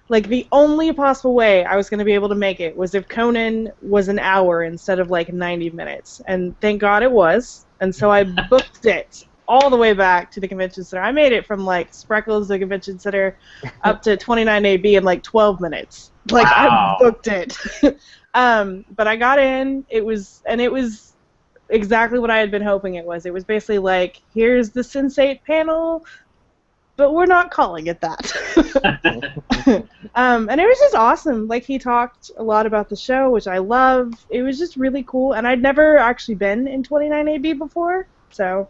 like the only possible way I was going to be able to make it was if Conan was an hour instead of like 90 minutes, and thank God it was. And so I booked it all the way back to the convention center. I made it from like Spreckles, the convention center, up to 29AB in like 12 minutes. Like wow. I booked it. But I got in. It was exactly what I had been hoping it was. It was basically like, here's the Sense8 panel, but we're not calling it that. And it was just awesome. Like, he talked a lot about the show, which I love. It was just really cool, and I'd never actually been in 29AB before, so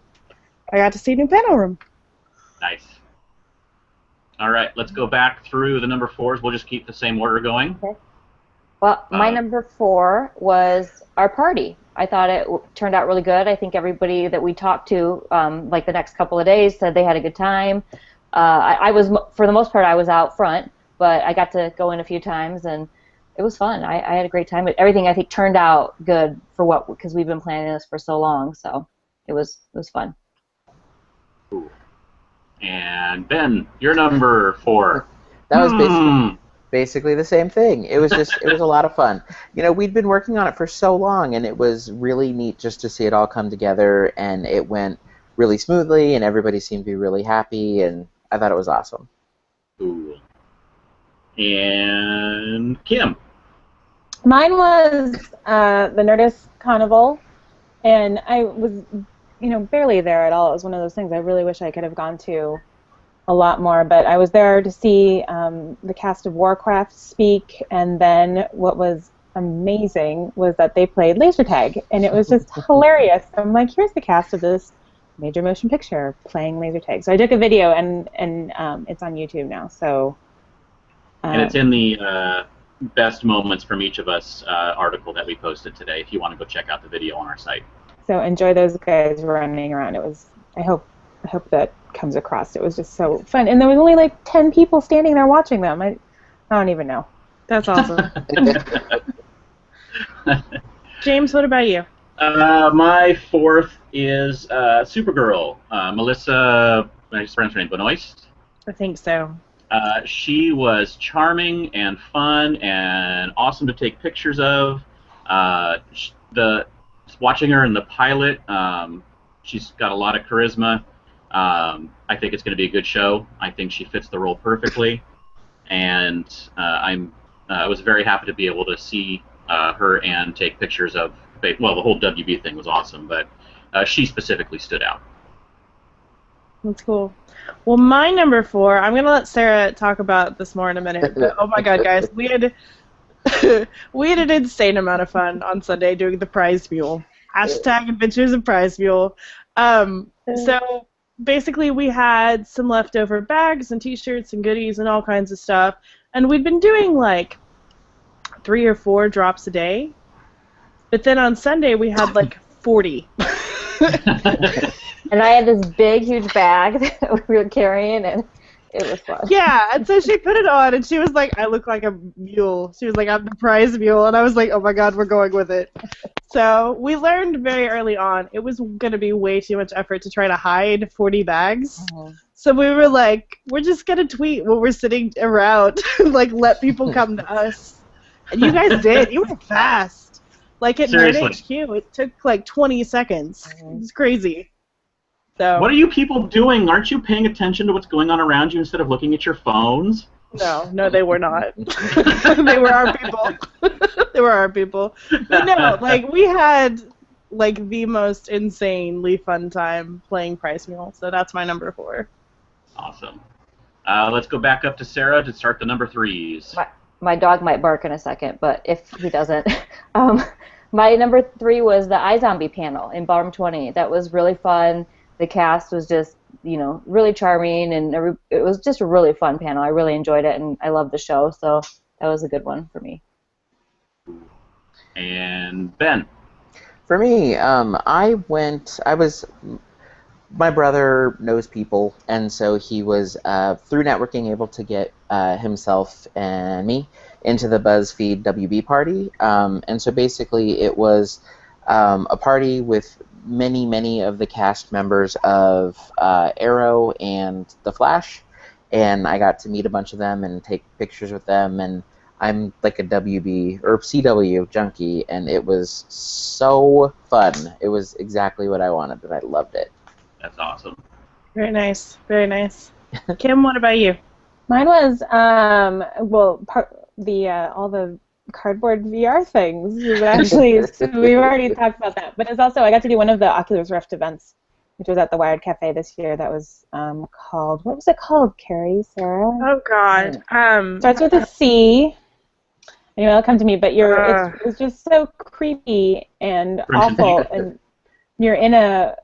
I got to see New Panel Room. Nice. All right, let's go back through the number 4s. We'll just keep the same order going. Okay. Well, my number 4 was our party. I thought it turned out really good. I think everybody that we talked to, like the next couple of days, said they had a good time. I was, for the most part, I was out front, but I got to go in a few times, and it was fun. I had a great time. Everything, I think, turned out good for because we've been planning this for so long, so it was fun. Ooh. And Ben, your number 4. That was basically the same thing. It was a lot of fun. You know, we'd been working on it for so long, and it was really neat just to see it all come together, and it went really smoothly, and everybody seemed to be really happy, and I thought it was awesome. Ooh. And Kim. Mine was the Nerdist Carnival, and I was, barely there at all. It was one of those things I really wish I could have gone to a lot more, but I was there to see the cast of Warcraft speak, and then what was amazing was that they played laser tag, and it was just hilarious. I'm like, here's the cast of this major motion picture playing laser tag. So I took a video, and it's on YouTube now. So and it's in the best moments from each of us article that we posted today. If you want to go check out the video on our site. So enjoy those guys running around. It was. I hope that comes across. It was just so fun, and there was only like 10 people standing there watching them. I don't even know. That's awesome. James, what about you? My 4th is Supergirl, Melissa. Am I pronouncing her name? Benoist? I think so. She was charming and fun and awesome to take pictures of. Watching her in the pilot, she's got a lot of charisma. I think it's going to be a good show. I think she fits the role perfectly, and I was very happy to be able to see her and take pictures of. Well, the whole WB thing was awesome, but she specifically stood out. That's cool. Well, my number 4, I'm going to let Sarah talk about this more in a minute, but oh my god, guys, we had an insane amount of fun on Sunday doing the prize mule. Hashtag Adventures of Prize Mule. So basically we had some leftover bags and t-shirts and goodies and all kinds of stuff, and we'd been doing like 3 or 4 drops a day, but then on Sunday we had like 40. And I had this big, huge bag that we were carrying, and it was fun. Yeah, and so she put it on, and she was like, I look like a mule. She was like, I'm the prize mule, and I was like, oh my god, we're going with it. So we learned very early on it was going to be way too much effort to try to hide 40 bags. Mm-hmm. So we were like, we're just going to tweet when we're sitting around, like, let people come to us. And you guys did. You were fast. Like, at Nerd HQ, it took like 20 seconds. Mm-hmm. It was crazy. So What are you people doing? Aren't you paying attention to what's going on around you instead of looking at your phones? no, they were not. They were our people. They were our people. But no, like we had like the most insanely fun time playing Price Mule. So that's my number 4. Awesome. Let's go back up to Sarah to start the number 3s. My dog might bark in a second, but if he doesn't, my number 3 was the iZombie panel in Ballroom 20. That was really fun. The cast was just, really charming, and it was just a really fun panel. I really enjoyed it, and I loved the show, so that was a good one for me. And Ben. For me, my brother knows people, and so he was, through networking, able to get himself and me into the BuzzFeed WB party. And so basically it was a party with many of the cast members of Arrow and The Flash, and I got to meet a bunch of them and take pictures with them, and I'm like a WB or CW junkie, and it was so fun. It was exactly what I wanted, and I loved it. That's awesome. Very nice. Very nice. Kim, what about you? Mine was all the cardboard VR things. It was actually so we've already talked about that, but it's also I got to do one of the Oculus Rift events, which was at the Wired Cafe this year. That was called, what was it called, Carrie, Sarah? Oh God. Starts with a C. Anyway, it'll come to me. But it was just so creepy and awful, and you're in a,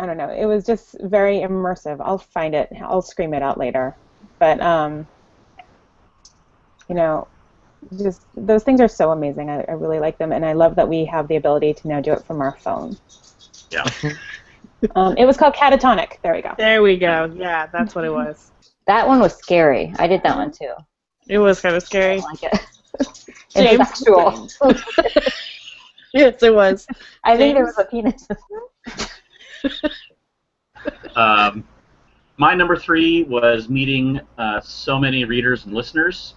I don't know. It was just very immersive. I'll find it. I'll scream it out later. But just those things are so amazing. I really like them, and I love that we have the ability to now do it from our phone. Yeah. It was called Catatonic. There we go. There we go. Yeah, that's what it was. That one was scary. I did that one too. It was kind of scary. I like it. James. It's actual. Yes, it was. I think there was a penis. My number 3 was meeting so many readers and listeners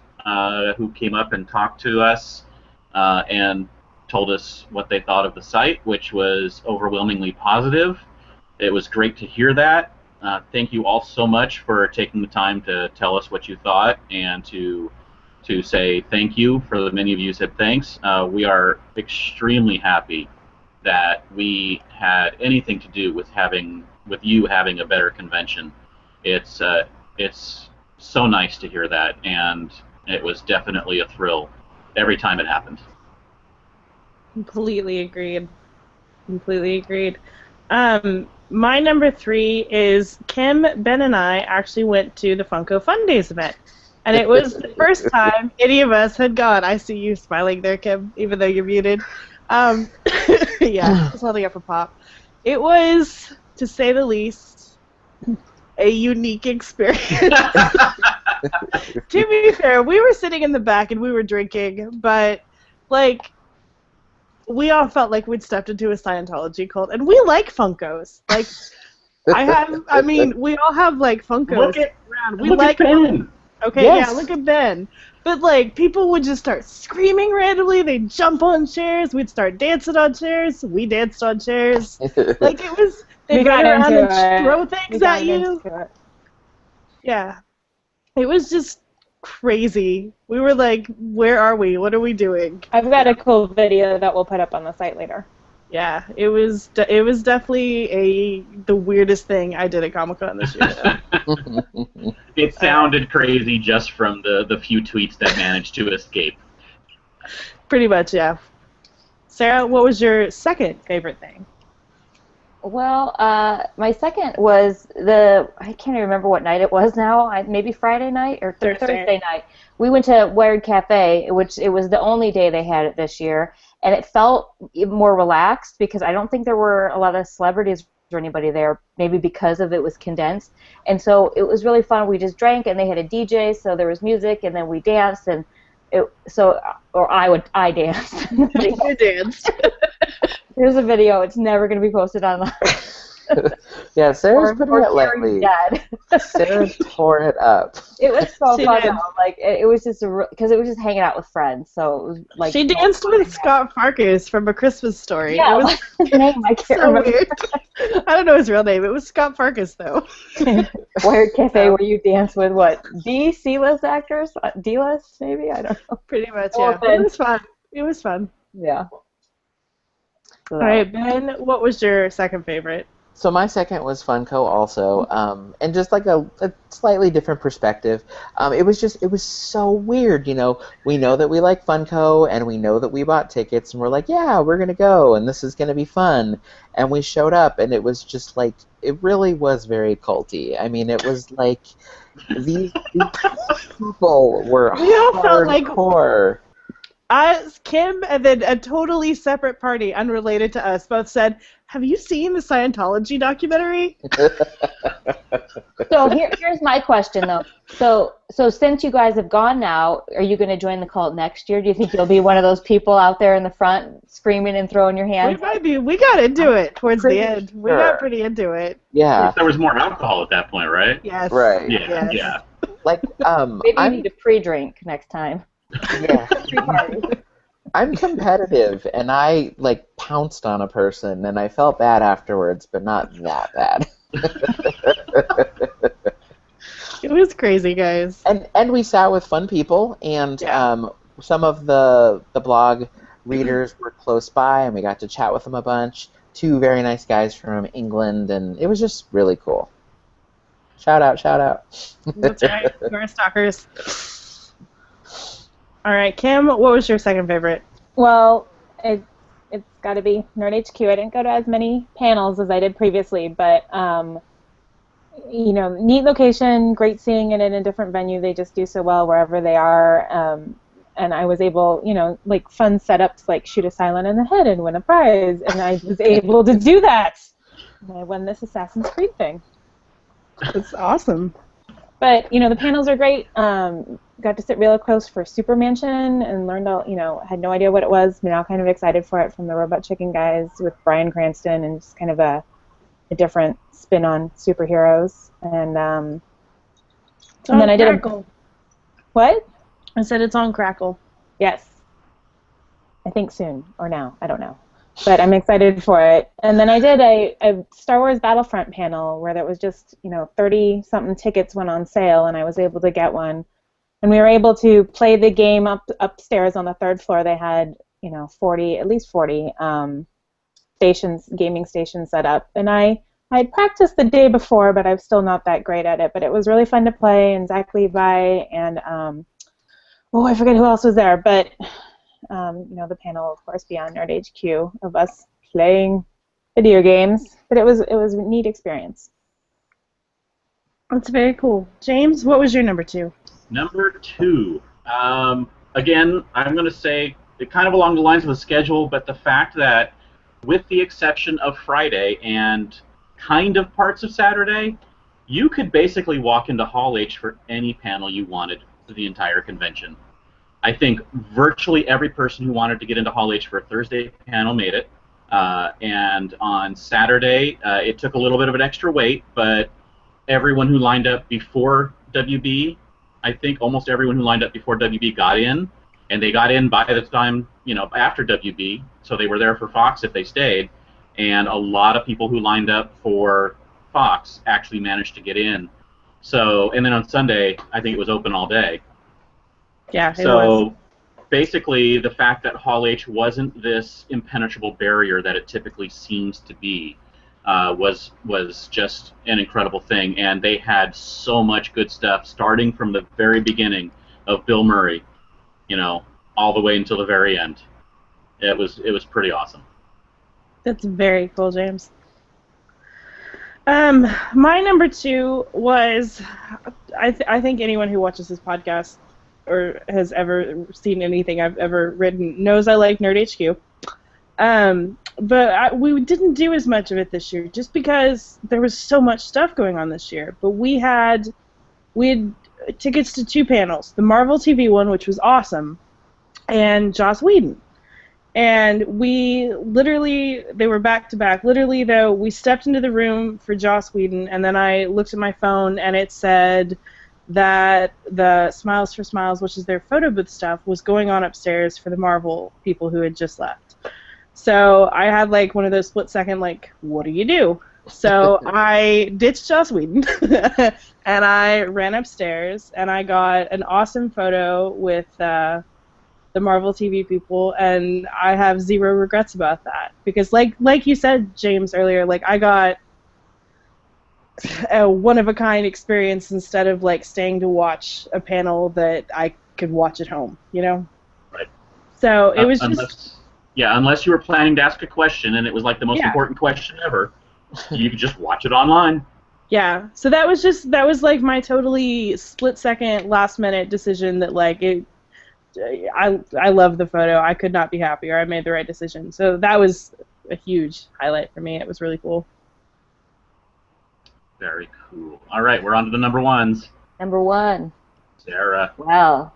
who came up and talked to us and told us what they thought of the site, which was overwhelmingly positive. It was great to hear that. Thank you all so much for taking the time to tell us what you thought and to say thank you. For the many of you who said thanks, we are extremely happy that we had anything to do with you having a better convention. It's so nice to hear that, and it was definitely a thrill every time it happened. Completely agreed. Completely agreed. My number 3 is Kim, Ben, and I actually went to the Funko Fun Days event. And it was the first time any of us had gone. I see you smiling there, Kim, even though you're muted. Yeah, just holding up for Pop. It was, to say the least, a unique experience. To be fair, we were sitting in the back and we were drinking, but, like, we all felt like we'd stepped into a Scientology cult, and we like Funkos. Like, we all have, like, Funkos around. We like Ben. Okay, yes. Yeah, look at Ben. But, like, people would just start screaming randomly. They'd jump on chairs. We'd start dancing on chairs. We danced on chairs. Like, it was, they'd run around and throw things at you. Yeah. It was just crazy. We were like, where are we? What are we doing? I've got a cool video that we'll put up on the site later. Yeah, it was definitely the weirdest thing I did at Comic-Con this year. It sounded crazy just from the few tweets that managed to escape. Pretty much, yeah. Sarah, what was your second favorite thing? Well, my second was I can't even remember what night it was now, maybe Friday night or Thursday night. We went to Wired Cafe, which it was the only day they had it this year, and it felt more relaxed because I don't think there were a lot of celebrities or anybody there, maybe because of it was condensed. And so it was really fun. We just drank, and they had a DJ, so there was music, and then we danced, and I danced. You danced. Here's a video. It's never going to be posted online. Yeah, Sarah's or putting it Carrie's lightly. dead. Sarah tore it up. It was so She fun did. though. Like it was just because it was just hanging out with friends. So it was like She danced with Scott Farkas from A Christmas Story. Yeah, It was what's his name? I can't so remember. weird. I don't know his real name. It was Scott Farkas, though. Wired Cafe, where you dance with what? C-list actors? D-list, maybe? I don't know. Pretty much, No yeah. offense. It was fun. It was fun. Yeah. So All right, Ben, what was your second favorite? So my second was Funko also, and just like a slightly different perspective. It was so weird, you know. We know that we like Funko, and we know that we bought tickets, and we're like, yeah, we're gonna go, and this is gonna be fun. And we showed up, and it was just like, it really was very culty. I mean, it was like these people were We all felt like- hardcore. Kim and then a totally separate party, unrelated to us, both said, "Have you seen the Scientology documentary?" So here's my question though. So since you guys have gone now, are you going to join the cult next year? Do you think you'll be one of those people out there in the front screaming and throwing your We hands? might be. We got into it towards the end. We sure. got pretty into it. Yeah, There was more alcohol at that point, right? Yes. right. Yeah, Yes. yeah. Like, Maybe you need a pre-drink next time. yeah. Pre-party. I'm competitive, and I like pounced on a person, and I felt bad afterwards, but not that bad. It was crazy, guys. And we sat with fun people, and Yeah. some of the blog readers were close by, and we got to chat with them a bunch. 2 very nice guys from England, and it was just really cool. Shout out, shout out. That's right. We're stalkers. All right, Kim, what was your second favorite? Well, it's got to be Nerd HQ. I didn't go to as many panels as I did previously, but you know, neat location, great seeing it in a different venue. They just do so well wherever they are. And I was able, you know, like fun setups like shoot a silent in the head and win a prize, and I was able to do that. And I won this Assassin's Creed thing. It's awesome. But, you know, the panels are great. Got to sit real close for Super Mansion and learned all, you know, had no idea what it was. Now kind of excited for it from the Robot Chicken guys with Bryan Cranston, and just kind of a different spin on superheroes. And then I did Crackle. What? I said it's on Crackle. Yes. I think soon, or now. I don't know. But I'm excited for it. And then I did a Star Wars Battlefront panel where there was just, you know, 30-something tickets went on sale, and I was able to get one. And we were able to play the game upstairs on the 3rd floor. They had, you know, at least 40 gaming stations set up. And I practiced the day before, but I'm still not that great at it. But it was really fun to play, and Zach Levi and, I forget who else was there. But, you know, the panel, of course, Beyond Nerd HQ of us playing video games. But it was a neat experience. That's very cool. James, what was your number 2? Number 2. Again, I'm going to say kind of along the lines of the schedule, but the fact that with the exception of Friday and kind of parts of Saturday, you could basically walk into Hall H for any panel you wanted for the entire convention. I think virtually every person who wanted to get into Hall H for a Thursday panel made it. And on Saturday, it took a little bit of an extra wait, but everyone who lined up before WB, I think almost everyone who lined up before WB got in, and they got in by the time, you know, after WB, so they were there for Fox if they stayed, and a lot of people who lined up for Fox actually managed to get in. So, and then on Sunday, I think it was open all day. Yeah, it was. So basically, the fact that Hall H wasn't this impenetrable barrier that it typically seems to be was just an incredible thing. And they had so much good stuff, starting from the very beginning of Bill Murray, you know, all the way until the very end. It was pretty awesome. That's very cool, James. My number 2 was, I think anyone who watches this podcast or has ever seen anything I've ever written knows I like Nerd HQ. But we didn't do as much of it this year just because there was so much stuff going on this year. But we had tickets to 2 panels, the Marvel TV one, which was awesome, and Joss Whedon. And we literally, they were back to back. Literally, though, we stepped into the room for Joss Whedon, and then I looked at my phone, and it said that the Smiles for Smiles, which is their photo booth stuff, was going on upstairs for the Marvel people who had just left. So I had like one of those split-second, like, what do you do? So I ditched Joss Whedon, and I ran upstairs, and I got an awesome photo with the Marvel TV people, and I have zero regrets about that. Because like you said, James, earlier, like I got a one-of-a-kind experience instead of like staying to watch a panel that I could watch at home, you know? Right. So it was unless you were planning to ask a question and it was like the most important question ever, you could just watch it online. Yeah. So that was like my totally split-second, last-minute decision that like I love the photo. I could not be happier. I made the right decision. So that was a huge highlight for me. It was really cool. Very cool. All right, we're on to the number ones. Number one. Sarah. Well,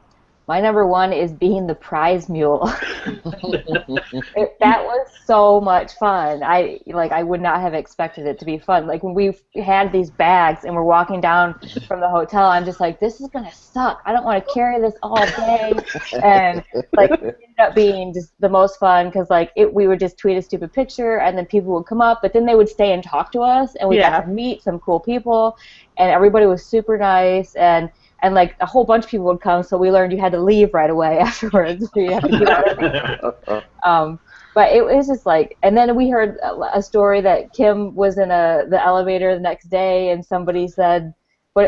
my number one is being the prize mule. That was so much fun. I would not have expected it to be fun. Like when we had these bags and we're walking down from the hotel, I'm just like, this is gonna suck. I don't want to carry this all day. And like it ended up being just the most fun because like we would just tweet a stupid picture and then people would come up, but then they would stay and talk to us and we got to meet some cool people and everybody was super nice and like a whole bunch of people would come, so we learned you had to leave right away afterwards. So you had to get out. But it was just like, and then we heard a story that Kim was in the elevator the next day, and somebody said,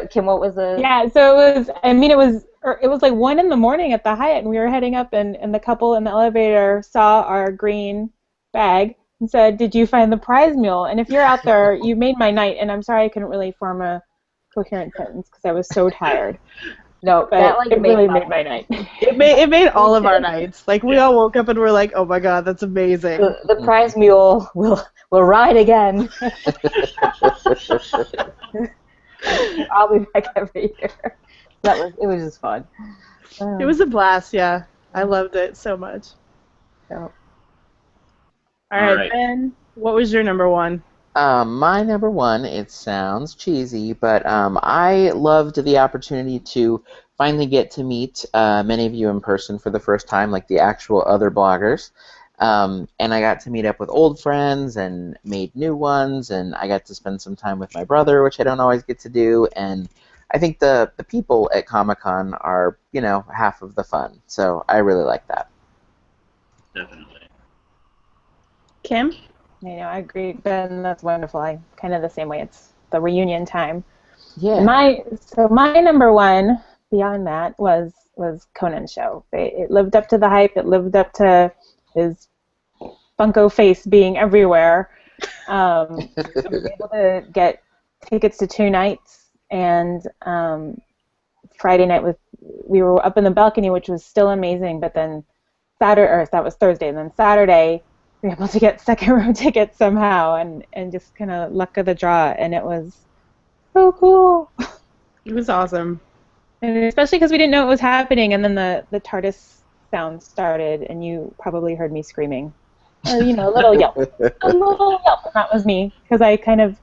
Kim, what was the? Yeah, so it was. I mean, it was like 1 a.m. at the Hyatt, and we were heading up, and the couple in the elevator saw our green bag and said, "Did you find the prize mule?" And if you're out there, you made my night. And I'm sorry I couldn't really form a coherent sentence because I was so tired. No, but it really made my night. It made all of our nights. Like we all woke up and were like, "Oh my God, that's amazing!" The prize mule will ride again. I'll be back every year. It was just fun. It was a blast. Yeah, I loved it so much. So. All right, Ben, what was your number one? My number one, it sounds cheesy, but I loved the opportunity to finally get to meet many of you in person for the first time, like the actual other bloggers. And I got to meet up with old friends and made new ones, and I got to spend some time with my brother, which I don't always get to do. And I think the people at Comic-Con are, half of the fun. So I really like that. Definitely. Kim? I agree, Ben. That's wonderful. I kind of the same way. It's the reunion time. Yeah. My number one beyond that was Conan's show. It lived up to the hype. It lived up to his Funko face being everywhere. I was able to get tickets to 2 nights, and Friday night we were up in the balcony, which was still amazing. But then that was Thursday, and then Saturday. We were able to get second row tickets somehow and just kind of luck of the draw, and it was so cool. It was awesome. And especially because we didn't know it was happening, and then the TARDIS sound started, and you probably heard me screaming. Or, a little yelp. A little yelp, and that was me, because I kind of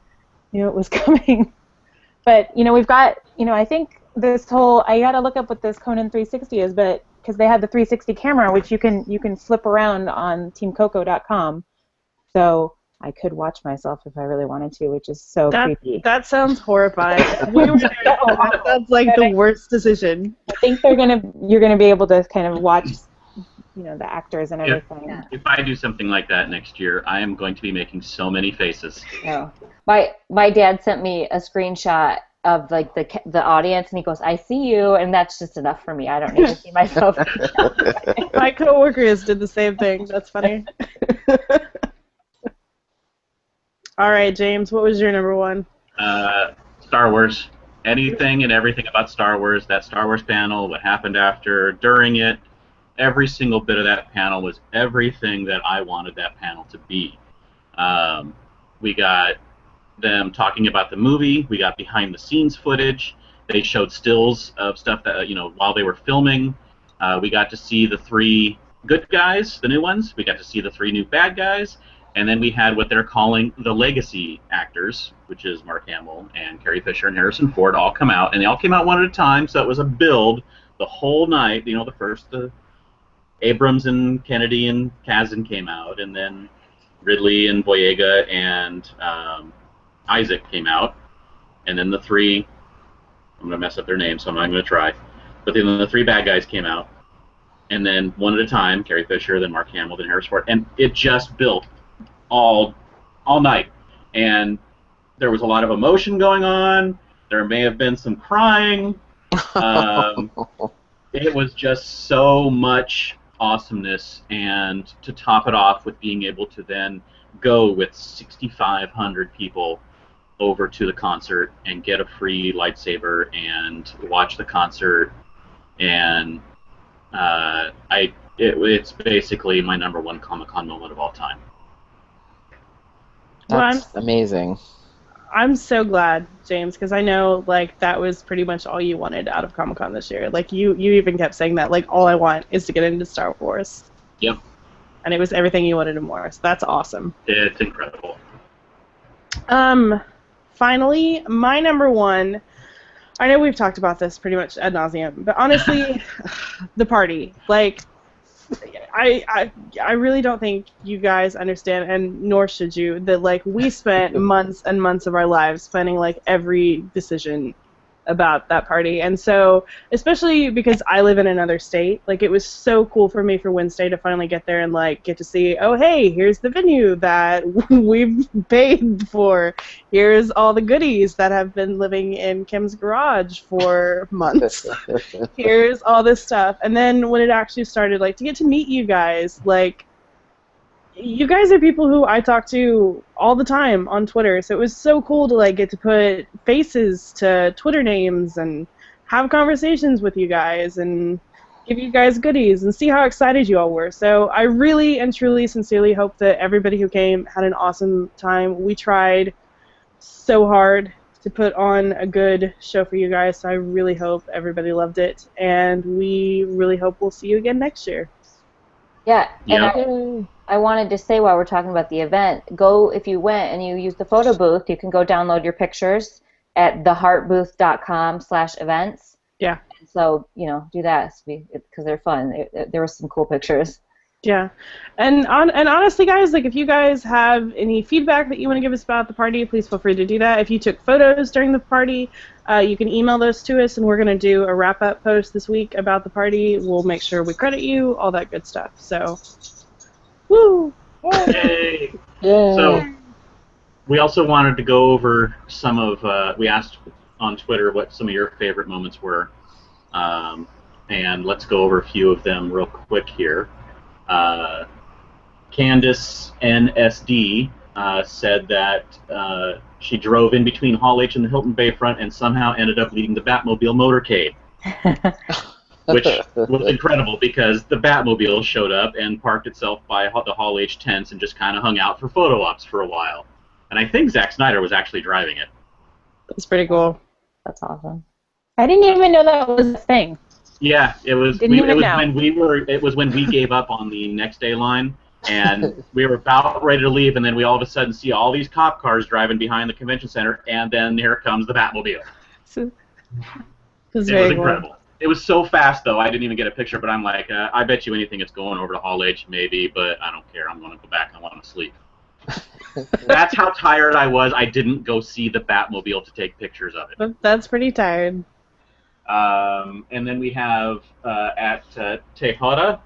knew it was coming. But, we've got, I think this whole, I got to look up what this Conan 360 is, but because they had the 360 camera, which you can flip around on teamcoco.com. So I could watch myself if I really wanted to, which is so creepy. That sounds horrifying. That sounds like the worst decision. I think you're gonna be able to kind of watch, the actors and everything. If I do something like that next year, I am going to be making so many faces. Oh. My dad sent me a screenshot of like the audience, and he goes, "I see you," and that's just enough for me. I don't need to see myself. My coworkers did the same thing. That's funny. All right, James, what was your number one? Star Wars. Anything and everything about Star Wars. That Star Wars panel, what happened after, during it, every single bit of that panel was everything that I wanted that panel to be. We got them talking about the movie. We got behind-the-scenes footage. They showed stills of stuff that while they were filming. We got to see the 3 good guys, the new ones. We got to see the 3 new bad guys. And then we had what they're calling the legacy actors, which is Mark Hamill and Carrie Fisher and Harrison Ford, all come out. And they all came out one at a time, so it was a build the whole night. The Abrams and Kennedy and Kazan came out, and then Ridley and Boyega and Isaac came out. And then the 3, I'm going to mess up their names, so I'm not going to try. But then the 3 bad guys came out. And then one at a time, Carrie Fisher, then Mark Hamill, then Harrison Ford. And it just built all night, and there was a lot of emotion going on. There may have been some crying. It was just so much awesomeness, and to top it off with being able to then go with 6,500 people over to the concert and get a free lightsaber and watch the concert, and it's basically my #1 Comic-Con moment of all time. That's amazing. I'm so glad, James, because I know like that was pretty much all you wanted out of Comic-Con this year. Like you even kept saying that, like, all I want is to get into Star Wars. Yep. And it was everything you wanted and more. So that's awesome. It's incredible. Finally, my #1. I know we've talked about this pretty much ad nauseum, but honestly, the party. Like, I really don't think you guys understand, and nor should you, that like we spent months and months of our lives planning like every decision about that party. And so, especially because I live in another state, like it was so cool for me for Wednesday to finally get there and like get to see, oh hey, here's the venue that we've paid for. Here's all the goodies that have been living in Kim's garage for months. Here's all this stuff. And then when it actually started, like to get to meet you guys, like you guys are people who I talk to all the time on Twitter, so it was so cool to like get to put faces to Twitter names and have conversations with you guys and give you guys goodies and see how excited you all were. So I really and truly sincerely hope that everybody who came had an awesome time. We tried so hard to put on a good show for you guys, so I really hope everybody loved it, and we really hope we'll see you again next year. Yeah, and I wanted to say while we're talking about the event, if you went and you used the photo booth, you can go download your pictures at theheartbooth.com/events. Yeah. So, do that because they're fun. There were some cool pictures. Yeah, and honestly, guys, like if you guys have any feedback that you want to give us about the party, please feel free to do that. If you took photos during the party, you can email those to us, and we're going to do a wrap-up post this week about the party. We'll make sure we credit you, all that good stuff. So, woo! Yay! So, we also wanted to go over some of, we asked on Twitter what some of your favorite moments were, and let's go over a few of them real quick here. Candace NSD said that she drove in between Hall H and the Hilton Bayfront and somehow ended up leading the Batmobile motorcade, which was incredible because the Batmobile showed up and parked itself by the Hall H tents and just kind of hung out for photo ops for a while. And I think Zack Snyder was actually driving it. That's pretty cool. That's awesome. I didn't even know that was a thing. Yeah, it was. It was when we gave up on the next day line, and we were about ready to leave, and then we all of a sudden see all these cop cars driving behind the convention center, and then here comes the Batmobile. It was incredible. Cool. It was so fast, though. I didn't even get a picture, but I'm like, I bet you anything it's going over to Hall H, maybe, but I don't care. I'm going to go back. I want to sleep. That's how tired I was. I didn't go see the Batmobile to take pictures of it. That's pretty tired. And then we have at Tejada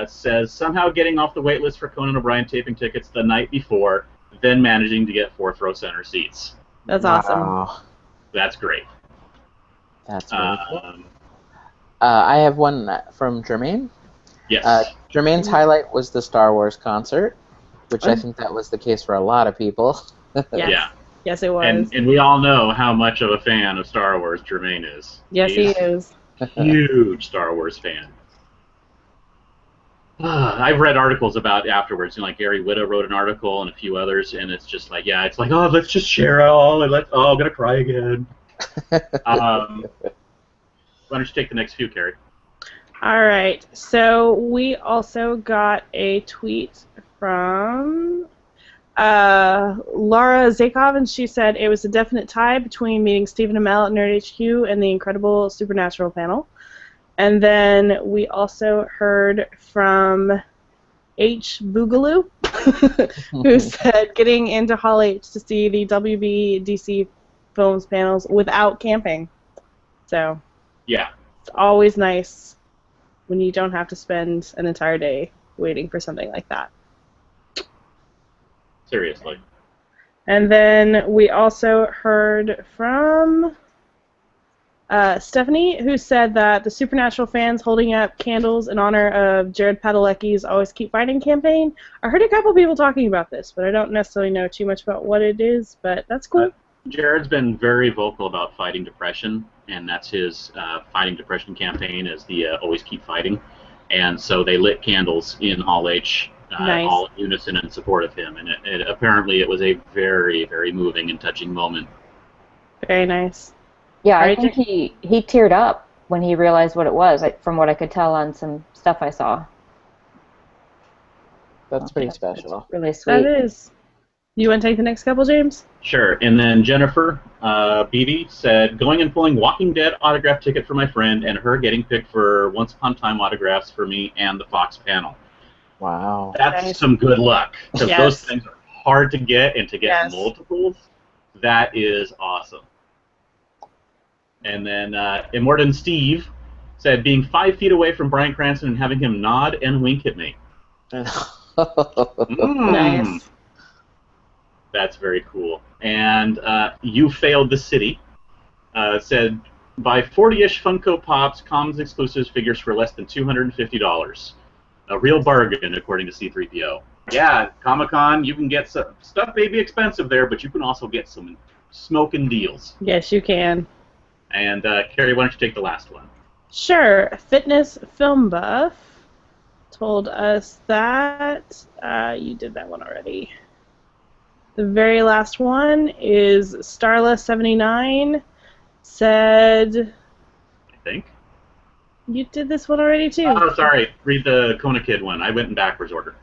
says somehow getting off the wait list for Conan O'Brien taping tickets the night before, then managing to get 4th row center seats. That's awesome. That's great. That's really cool. I have one from Jermaine. Yes. Jermaine's highlight was the Star Wars concert, which I think that was the case for a lot of people. Yes. Yeah. Yes, it was. And we all know how much of a fan of Star Wars Jermaine is. Yes, he is. Huge Star Wars fan. I've read articles about afterwards. Like Gary Whitta wrote an article and a few others, and it's just like, it's like, oh, let's just share it all, and I'm gonna cry again. Why don't you take the next few, Carrie? All right. So we also got a tweet from Laura Zakov, and she said it was a definite tie between meeting Stephen Amell at Nerd HQ and the incredible Supernatural panel. And then we also heard from H. Boogaloo, who said getting into Hall H to see the WB/DC Films panels without camping. So Yeah. it's always nice when you don't have to spend an entire day waiting for something like that. Seriously. And then we also heard from Stephanie, who said that the Supernatural fans holding up candles in honor of Jared Padalecki's Always Keep Fighting campaign. I heard a couple people talking about this, but I don't necessarily know too much about what it is, but that's cool. Jared's been very vocal about fighting depression, and that's his fighting depression campaign is the Always Keep Fighting. And so they lit candles in Hall H, Nice. all in unison in support of him. And apparently it was a very, very moving and touching moment. Very nice. Yeah, I Right. think he teared up when he realized what it was, from what I could tell on some stuff I saw. That's pretty special. Really sweet. That is. You want to take the next couple, James? Sure. And then Jennifer Beebe said, going and pulling Walking Dead autograph ticket for my friend and her getting picked for Once Upon a Time autographs for me and the Fox panel. Wow. That's Nice. some good luck, because Yes. those things are hard to get, and to get Yes. multiples, that is awesome. And then Immortan Steve said, being 5 feet away from Bryan Cranston and having him nod and wink at me. Nice. That's very cool. And You Failed the City said, buy 40-ish Funko Pops, Commons exclusives figures for less than $250. A real bargain, according to C3PO. Yeah, Comic-Con, you can get some stuff may be expensive there, but you can also get some smoking deals. Yes, you can. And Carrie, why don't you take the last one? Sure. Fitness Film Buff told us that you did that one already. The very last one is Starla79 said I think. you did this one already too. Oh, sorry. Read the Kona Kid one. I went in backwards order.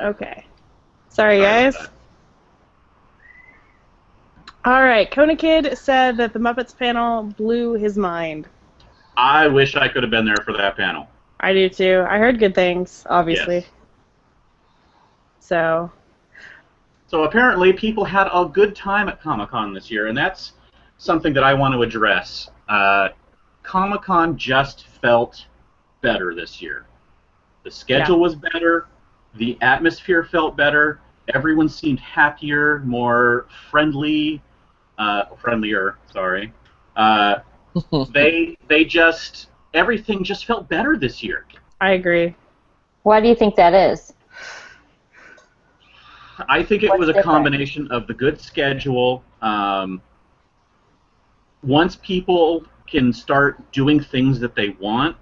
Okay. Sorry, Sorry guys. about All right. Kona Kid said that the Muppets panel blew his mind. I wish I could have been there for that panel. I do too. I heard good things, obviously. Yes. So, So apparently people had a good time at Comic-Con this year, and that's something that I want to address. Comic-Con just felt better this year. The schedule was better. The atmosphere felt better. Everyone seemed happier, more friendlier. Sorry. They just everything just felt better this year. I agree. Why do you think that is? I think it What's was a different? combination of the good schedule. Once people can start doing things that they want,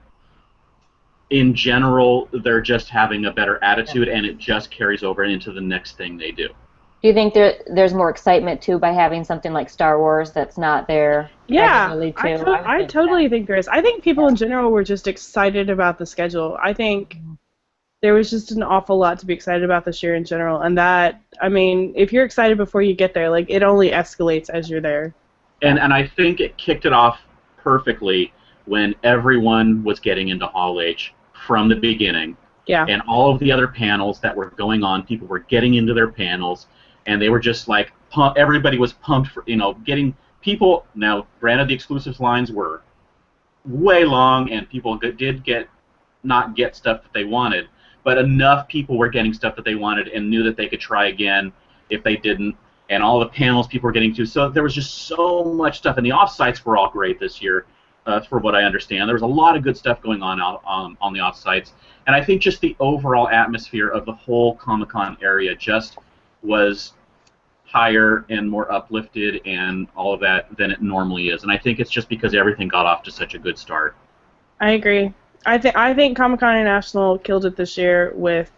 in general, they're just having a better attitude, and it just carries over into the next thing they do. Do you think there's more excitement, too, by having something like Star Wars that's not there Yeah, regularly, I, too? I totally think there is. I think people in general were just excited about the schedule. I think there was just an awful lot to be excited about this year in general, and that, I mean, if you're excited before you get there, like, it only escalates as you're there. And I think it kicked it off perfectly when everyone was getting into Hall H from the beginning. Yeah. And all of the other panels that were going on, people were getting into their panels, and they were just like, everybody was pumped for, getting people. Now, granted, the exclusives lines were way long, and people did not get stuff that they wanted, but enough people were getting stuff that they wanted and knew that they could try again if they didn't, and all the panels people were getting to. So there was just so much stuff, and the off-sites were all great this year, for what I understand. There was a lot of good stuff going on on the off-sites, and I think just the overall atmosphere of the whole Comic-Con area just was higher and more uplifted and all of that than it normally is. And I think it's just because everything got off to such a good start. I agree. I think Comic-Con International killed it this year with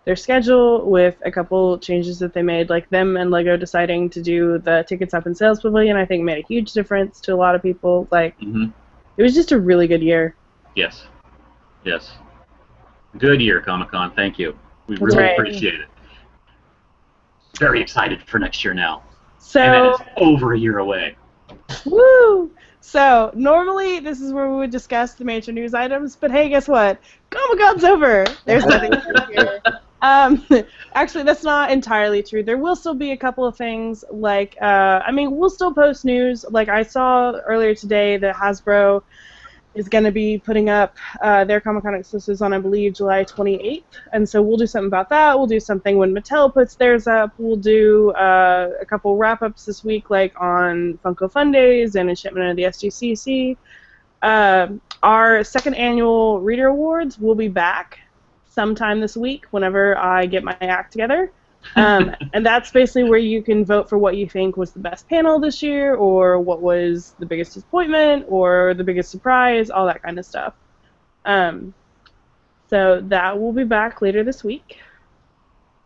their schedule, with a couple changes that they made, like them and Lego deciding to do the tickets up in sales pavilion. I think made a huge difference to a lot of people. Like, it was just a really good year. Yes. Yes. Good year, Comic-Con. Thank you. We That's really right. appreciate it. Very excited for next year now. So, And then it's over a year away. woo! So, normally this is where we would discuss the major news items, but hey, guess what? Comic-Con's over! There's nothing here. Actually, that's not entirely true. There will still be a couple of things, like, we'll still post news. Like, I saw earlier today that Hasbro is going to be putting up their Comic-Con exclusives on, I believe, July 28th. And so we'll do something about that. We'll do something when Mattel puts theirs up. We'll do a couple wrap-ups this week, like on Funko Fun Days and a shipment of the SDCC. Our second annual Reader Awards will be back sometime this week whenever I get my act together. And that's basically where you can vote for what you think was the best panel this year, or what was the biggest disappointment, or the biggest surprise, all that kind of stuff. So that will be back later this week.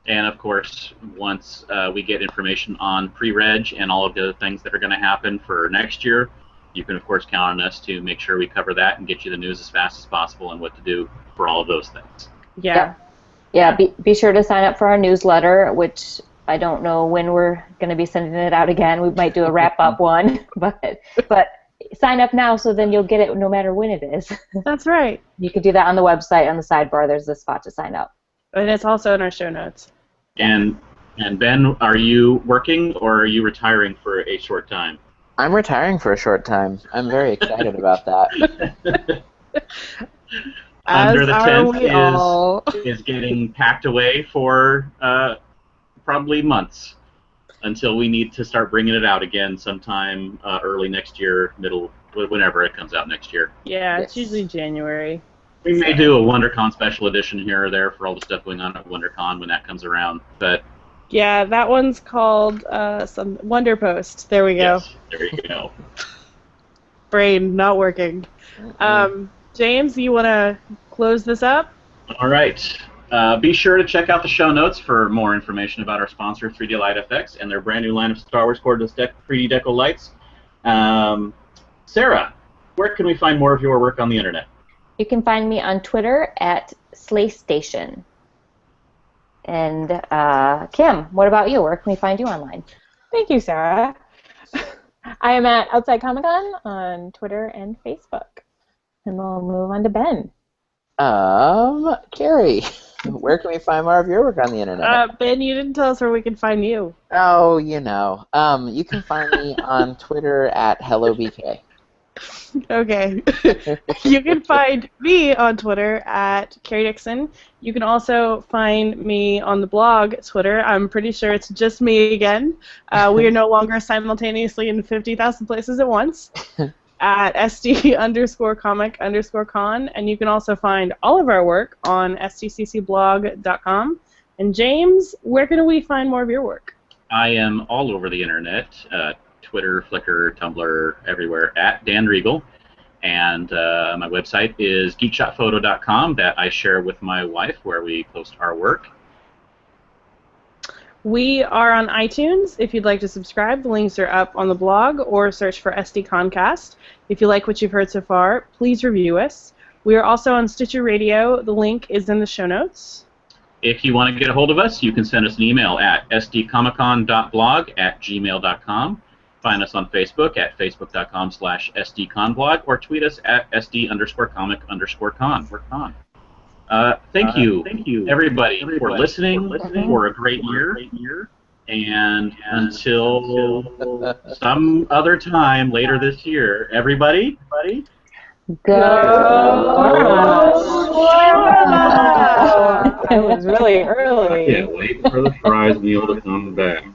And of course, once we get information on pre-reg and all of the other things that are going to happen for next year, you can of course count on us to make sure we cover that and get you the news as fast as possible and what to do for all of those things. Yeah. Yeah, be sure to sign up for our newsletter, which I don't know when we're going to be sending it out again. We might do a wrap-up one, but sign up now so then you'll get it no matter when it is. That's right. You can do that on the website. On the sidebar, there's a spot to sign up. And it's also in our show notes. And Ben, are you working or are you retiring for a short time? I'm retiring for a short time. I'm very excited about that. Under the tent is getting packed away for probably months until we need to start bringing it out again sometime early next year, whenever it comes out next year. Yeah, it's usually January. We may do a WonderCon special edition here or there for all the stuff going on at WonderCon when that comes around, but yeah, that one's called some Wonder Post. There we go. Yes, there you go. Brain not working. James, you want to close this up? All right. Be sure to check out the show notes for more information about our sponsor, 3D Light FX, and their brand new line of Star Wars cordless 3D Deco Lights. Sarah, where can we find more of your work on the internet? You can find me on Twitter at SlayStation. And Kim, what about you? Where can we find you online? Thank you, Sarah. I am at Outside Comic Con on Twitter and Facebook. And we'll move on to Ben. Carrie, where can we find more of your work on the internet? Ben, you didn't tell us where we can find you. Oh, you know. You can find me on Twitter at HelloBK. Okay. You can find me on Twitter at Carrie Dixon. You can also find me on the blog Twitter. I'm pretty sure it's just me again. We are no longer simultaneously in 50,000 places at once. At SD_comic_con, and you can also find all of our work on SDCCblog.com. And James, where can we find more of your work? I am all over the internet, Twitter, Flickr, Tumblr, everywhere, at Dan Riegel. And my website is geekshotphoto.com that I share with my wife, where we post our work. We are on iTunes. If you'd like to subscribe, the links are up on the blog, or search for SDConCast. If you like what you've heard so far, please review us. We are also on Stitcher Radio. The link is in the show notes. If you want to get a hold of us, you can send us an email at sdcomiccon.blog@gmail.com. Find us on Facebook at facebook.com/sdconblog, or tweet us at sd_comic_con. Thank you, everybody, for listening, for a great year, and until some other time later this year, everybody, go! It was really early. I can't wait for the fries meal to come back.